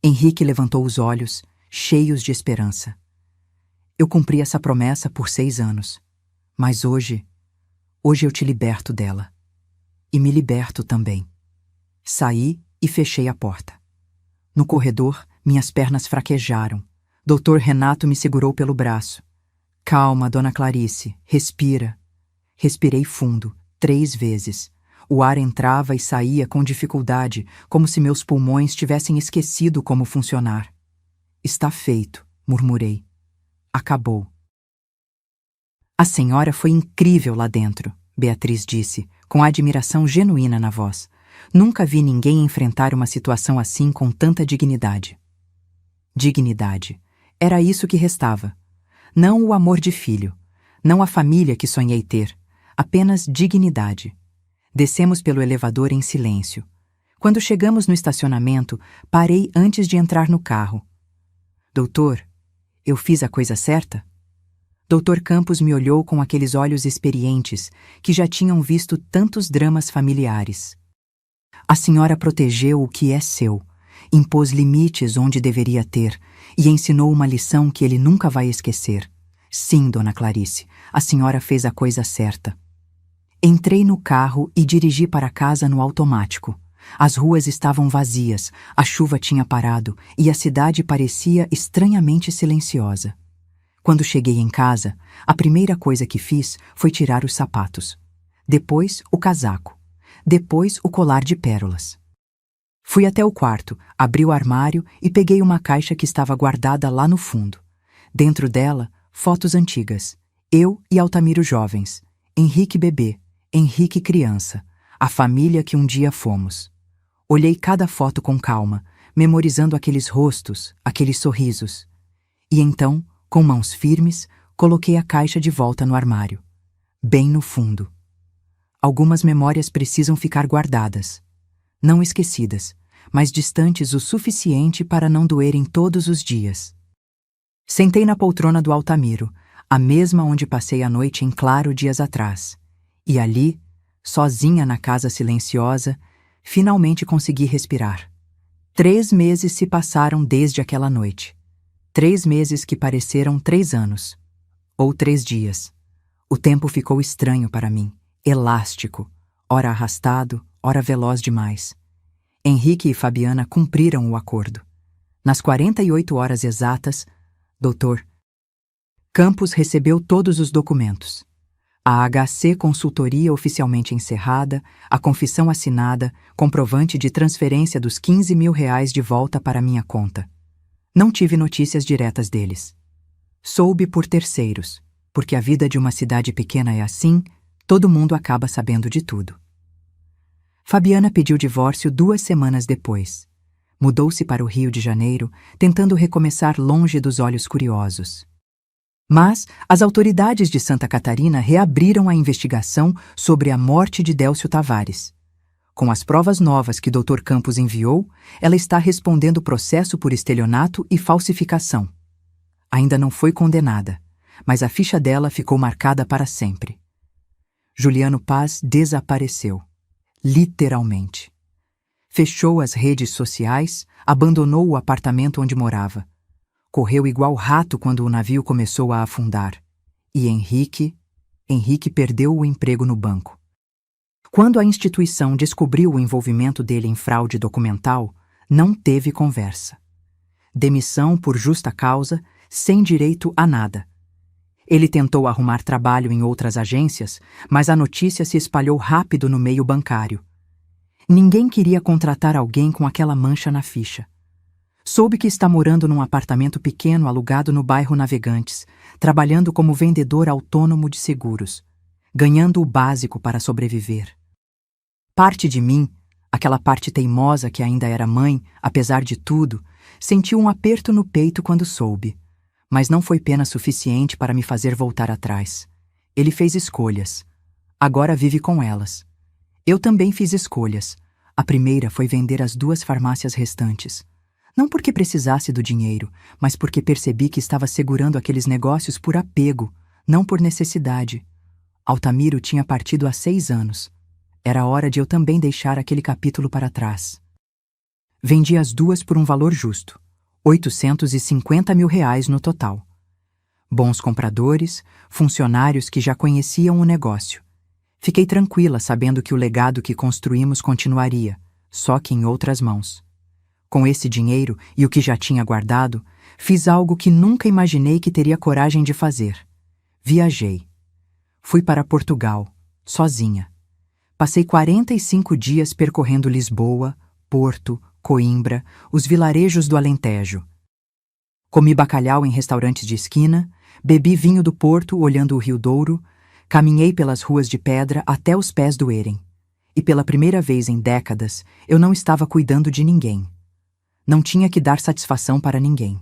Henrique levantou os olhos, cheios de esperança. Eu cumpri essa promessa por 6 anos. Mas hoje eu te liberto dela. E me liberto também. Saí e fechei a porta. No corredor, minhas pernas fraquejaram. Dr. Renato me segurou pelo braço. Calma, Dona Clarice, respira. Respirei fundo, 3 vezes. O ar entrava e saía com dificuldade, como se meus pulmões tivessem esquecido como funcionar. Está feito, murmurei. Acabou. A senhora foi incrível lá dentro, Beatriz disse, com admiração genuína na voz. Nunca vi ninguém enfrentar uma situação assim com tanta dignidade. Dignidade. Era isso que restava. Não o amor de filho, não a família que sonhei ter, apenas dignidade. Descemos pelo elevador em silêncio. Quando chegamos no estacionamento, parei antes de entrar no carro. Doutor, eu fiz a coisa certa? Dr. Campos me olhou com aqueles olhos experientes que já tinham visto tantos dramas familiares. A senhora protegeu o que é seu, impôs limites onde deveria ter e ensinou uma lição que ele nunca vai esquecer. Sim, Dona Clarice, a senhora fez a coisa certa. Entrei no carro e dirigi para casa no automático. As ruas estavam vazias, a chuva tinha parado e a cidade parecia estranhamente silenciosa. Quando cheguei em casa, a primeira coisa que fiz foi tirar os sapatos. Depois, o casaco. Depois, o colar de pérolas. Fui até o quarto, abri o armário e peguei uma caixa que estava guardada lá no fundo. Dentro dela, fotos antigas. Eu e Altamiro jovens. Henrique bebê. Henrique criança, a família que um dia fomos. Olhei cada foto com calma, memorizando aqueles rostos, aqueles sorrisos. E então, com mãos firmes, coloquei a caixa de volta no armário, bem no fundo. Algumas memórias precisam ficar guardadas, não esquecidas, mas distantes o suficiente para não doerem todos os dias. Sentei na poltrona do Altamiro, a mesma onde passei a noite em claro dias atrás. E ali, sozinha na casa silenciosa, finalmente consegui respirar. 3 meses se passaram desde aquela noite. 3 meses que pareceram 3 anos. Ou 3 dias. O tempo ficou estranho para mim, elástico, ora arrastado, ora veloz demais. Henrique e Fabiana cumpriram o acordo. Nas 48 horas exatas, Dr. Campos recebeu todos os documentos. A HC Consultoria oficialmente encerrada, a confissão assinada, comprovante de transferência dos R$ 15.000 de volta para minha conta. Não tive notícias diretas deles. Soube por terceiros, porque a vida de uma cidade pequena é assim, todo mundo acaba sabendo de tudo. Fabiana pediu divórcio 2 semanas depois. Mudou-se para o Rio de Janeiro, tentando recomeçar longe dos olhos curiosos. Mas as autoridades de Santa Catarina reabriram a investigação sobre a morte de Délcio Tavares. Com as provas novas que Dr. Campos enviou, ela está respondendo o processo por estelionato e falsificação. Ainda não foi condenada, mas a ficha dela ficou marcada para sempre. Juliano Paz desapareceu, literalmente. Fechou as redes sociais, abandonou o apartamento onde morava. Correu igual rato quando o navio começou a afundar. E Henrique perdeu o emprego no banco. Quando a instituição descobriu o envolvimento dele em fraude documental, não teve conversa. Demissão por justa causa, sem direito a nada. Ele tentou arrumar trabalho em outras agências, mas a notícia se espalhou rápido no meio bancário. Ninguém queria contratar alguém com aquela mancha na ficha. Soube que está morando num apartamento pequeno alugado no bairro Navegantes, trabalhando como vendedor autônomo de seguros, ganhando o básico para sobreviver. Parte de mim, aquela parte teimosa que ainda era mãe, apesar de tudo, sentiu um aperto no peito quando soube. Mas não foi pena suficiente para me fazer voltar atrás. Ele fez escolhas. Agora vive com elas. Eu também fiz escolhas. A primeira foi vender as 2 farmácias restantes. Não porque precisasse do dinheiro, mas porque percebi que estava segurando aqueles negócios por apego, não por necessidade. Altamiro tinha partido há 6 anos. Era hora de eu também deixar aquele capítulo para trás. Vendi as 2 por um valor justo, R$ 850.000 no total. Bons compradores, funcionários que já conheciam o negócio. Fiquei tranquila sabendo que o legado que construímos continuaria, só que em outras mãos. Com esse dinheiro e o que já tinha guardado, fiz algo que nunca imaginei que teria coragem de fazer. Viajei. Fui para Portugal, sozinha. Passei 45 dias percorrendo Lisboa, Porto, Coimbra, os vilarejos do Alentejo. Comi bacalhau em restaurantes de esquina, bebi vinho do Porto olhando o Rio Douro, caminhei pelas ruas de pedra até os pés doerem. E pela primeira vez em décadas, eu não estava cuidando de ninguém. Não tinha que dar satisfação para ninguém.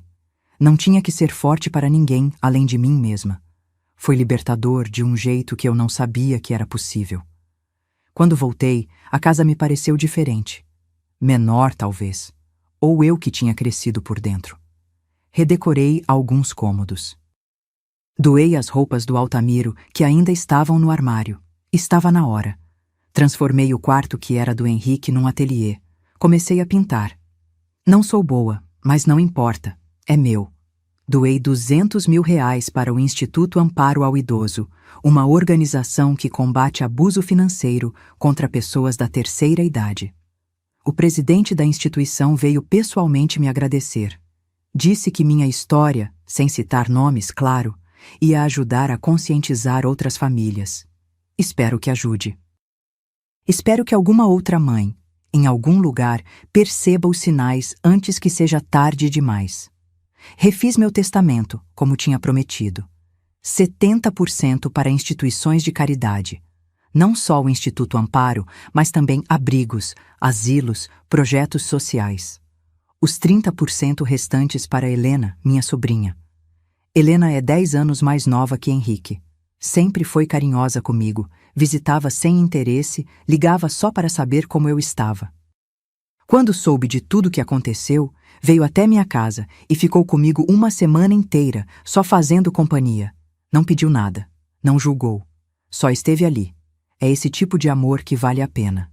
Não tinha que ser forte para ninguém, além de mim mesma. Foi libertador de um jeito que eu não sabia que era possível. Quando voltei, a casa me pareceu diferente. Menor, talvez. Ou eu que tinha crescido por dentro. Redecorei alguns cômodos. Doei as roupas do Altamiro, que ainda estavam no armário. Estava na hora. Transformei o quarto que era do Henrique num ateliê. Comecei a pintar. Não sou boa, mas não importa. É meu. Doei R$ 200.000 para o Instituto Amparo ao Idoso, uma organização que combate abuso financeiro contra pessoas da terceira idade. O presidente da instituição veio pessoalmente me agradecer. Disse que minha história, sem citar nomes, claro, ia ajudar a conscientizar outras famílias. Espero que ajude. Espero que alguma outra mãe, em algum lugar, perceba os sinais antes que seja tarde demais. Refiz meu testamento, como tinha prometido. 70% para instituições de caridade. Não só o Instituto Amparo, mas também abrigos, asilos, projetos sociais. Os 30% restantes para Helena, minha sobrinha. Helena é 10 anos mais nova que Henrique. Sempre foi carinhosa comigo, visitava sem interesse, ligava só para saber como eu estava. Quando soube de tudo o que aconteceu, veio até minha casa e ficou comigo uma semana inteira, só fazendo companhia. Não pediu nada, não julgou. Só esteve ali, É esse tipo de amor que vale a pena.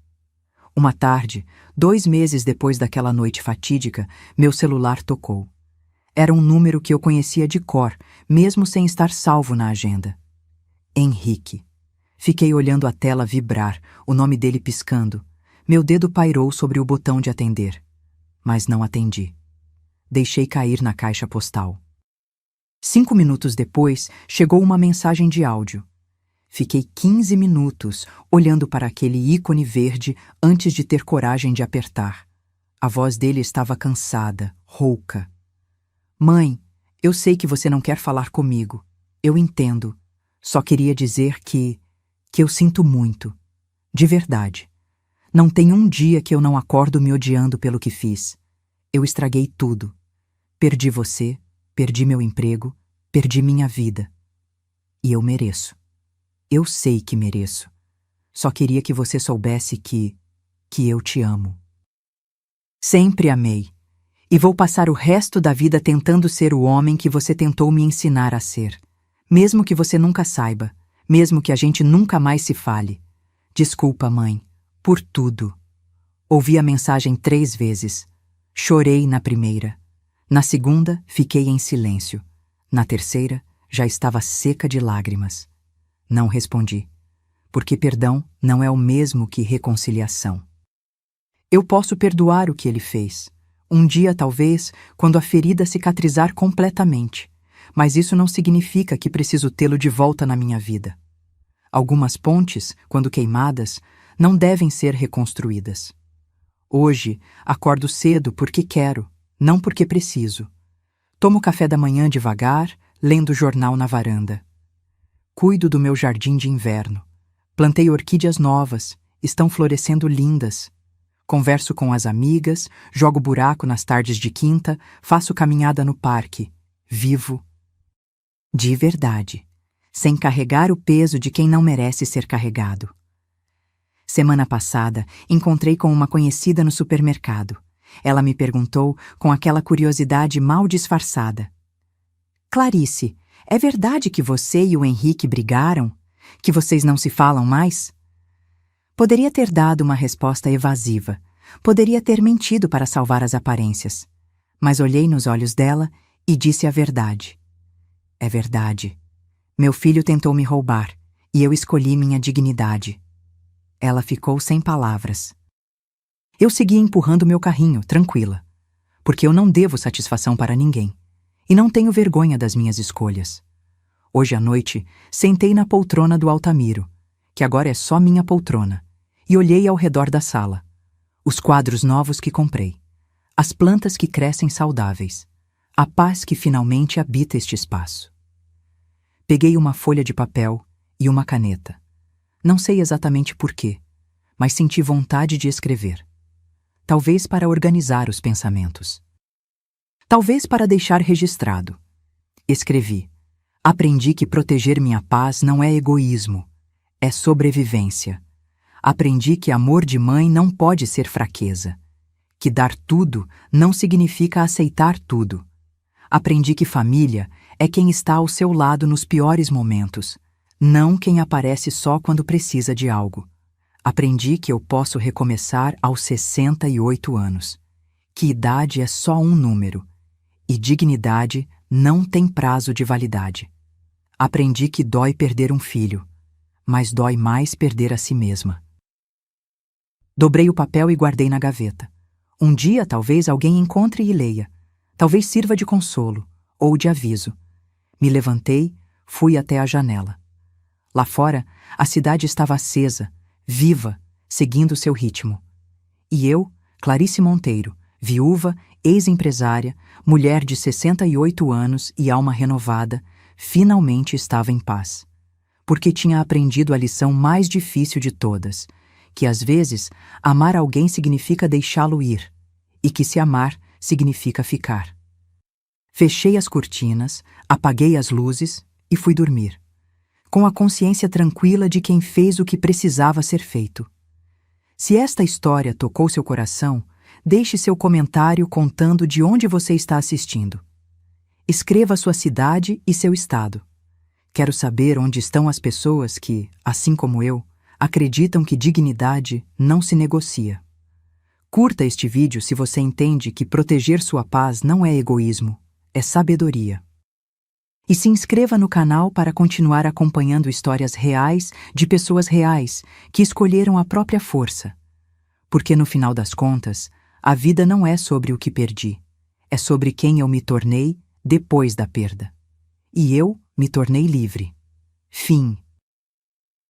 Uma tarde, 2 meses depois daquela noite fatídica, meu celular tocou. Era um número que eu conhecia de cor, mesmo sem estar salvo na agenda. Henrique. Fiquei olhando a tela vibrar, o nome dele piscando. Meu dedo pairou sobre o botão de atender. Mas não atendi. Deixei cair na caixa postal. 5 minutos depois, chegou uma mensagem de áudio. Fiquei 15 minutos olhando para aquele ícone verde antes de ter coragem de apertar. A voz dele estava cansada, rouca. Mãe, eu sei que você não quer falar comigo. Eu entendo. Só queria dizer que eu sinto muito. De verdade. Não tem um dia que eu não acordo me odiando pelo que fiz. Eu estraguei tudo. Perdi você, perdi meu emprego, perdi minha vida. E eu mereço. Eu sei que mereço. Só queria que você soubesse que eu te amo. Sempre amei. E vou passar o resto da vida tentando ser o homem que você tentou me ensinar a ser. Mesmo que você nunca saiba. Mesmo que a gente nunca mais se fale. Desculpa, mãe, por tudo. Ouvi a mensagem 3 vezes. Chorei na primeira. Na segunda, fiquei em silêncio. Na terceira, já estava seca de lágrimas. Não respondi, porque perdão não é o mesmo que reconciliação. Eu posso perdoar o que ele fez. Um dia, talvez, quando a ferida cicatrizar completamente. Mas isso não significa que preciso tê-lo de volta na minha vida. Algumas pontes, quando queimadas, não devem ser reconstruídas. Hoje, acordo cedo porque quero, não porque preciso. Tomo café da manhã devagar, lendo jornal na varanda. Cuido do meu jardim de inverno. Plantei orquídeas novas, estão florescendo lindas. Converso com as amigas, jogo buraco nas tardes de quinta, faço caminhada no parque. Vivo. De verdade. Sem carregar o peso de quem não merece ser carregado. Semana passada, encontrei com uma conhecida no supermercado. Ela me perguntou com aquela curiosidade mal disfarçada. Clarice, é verdade que você e o Henrique brigaram? Que vocês não se falam mais? Poderia ter dado uma resposta evasiva. Poderia ter mentido para salvar as aparências. Mas olhei nos olhos dela e disse a verdade. É verdade. Meu filho tentou me roubar e eu escolhi minha dignidade. Ela ficou sem palavras. Eu segui empurrando meu carrinho, tranquila. Porque eu não devo satisfação para ninguém. E não tenho vergonha das minhas escolhas. Hoje à noite, sentei na poltrona do Altamiro, que agora é só minha poltrona, e olhei ao redor da sala. Os quadros novos que comprei. As plantas que crescem saudáveis. A paz que finalmente habita este espaço. Peguei uma folha de papel e uma caneta. Não sei exatamente por quê, mas senti vontade de escrever. Talvez para organizar os pensamentos. Talvez para deixar registrado. Escrevi. Aprendi que proteger minha paz não é egoísmo, é sobrevivência. Aprendi que amor de mãe não pode ser fraqueza. Que dar tudo não significa aceitar tudo. Aprendi que família é quem está ao seu lado nos piores momentos, não quem aparece só quando precisa de algo. Aprendi que eu posso recomeçar aos 68 anos, que idade é só um número, e dignidade não tem prazo de validade. Aprendi que dói perder um filho, mas dói mais perder a si mesma. Dobrei o papel e guardei na gaveta. Um dia talvez alguém encontre e leia. Talvez sirva de consolo ou de aviso. Me levantei, fui até a janela. Lá fora, a cidade estava acesa, viva, seguindo seu ritmo. E eu, Clarice Monteiro, viúva, ex-empresária, mulher de 68 anos e alma renovada, finalmente estava em paz. Porque tinha aprendido a lição mais difícil de todas, que às vezes amar alguém significa deixá-lo ir, e que se amar significa ficar. Fechei as cortinas, apaguei as luzes e fui dormir, com a consciência tranquila de quem fez o que precisava ser feito. Se esta história tocou seu coração, deixe seu comentário contando de onde você está assistindo. Escreva sua cidade e seu estado. Quero saber onde estão as pessoas que, assim como eu, acreditam que dignidade não se negocia. Curta este vídeo se você entende que proteger sua paz não é egoísmo, é sabedoria. E se inscreva no canal para continuar acompanhando histórias reais de pessoas reais que escolheram a própria força. Porque no final das contas, a vida não é sobre o que perdi, é sobre quem eu me tornei depois da perda. E eu me tornei livre. Fim.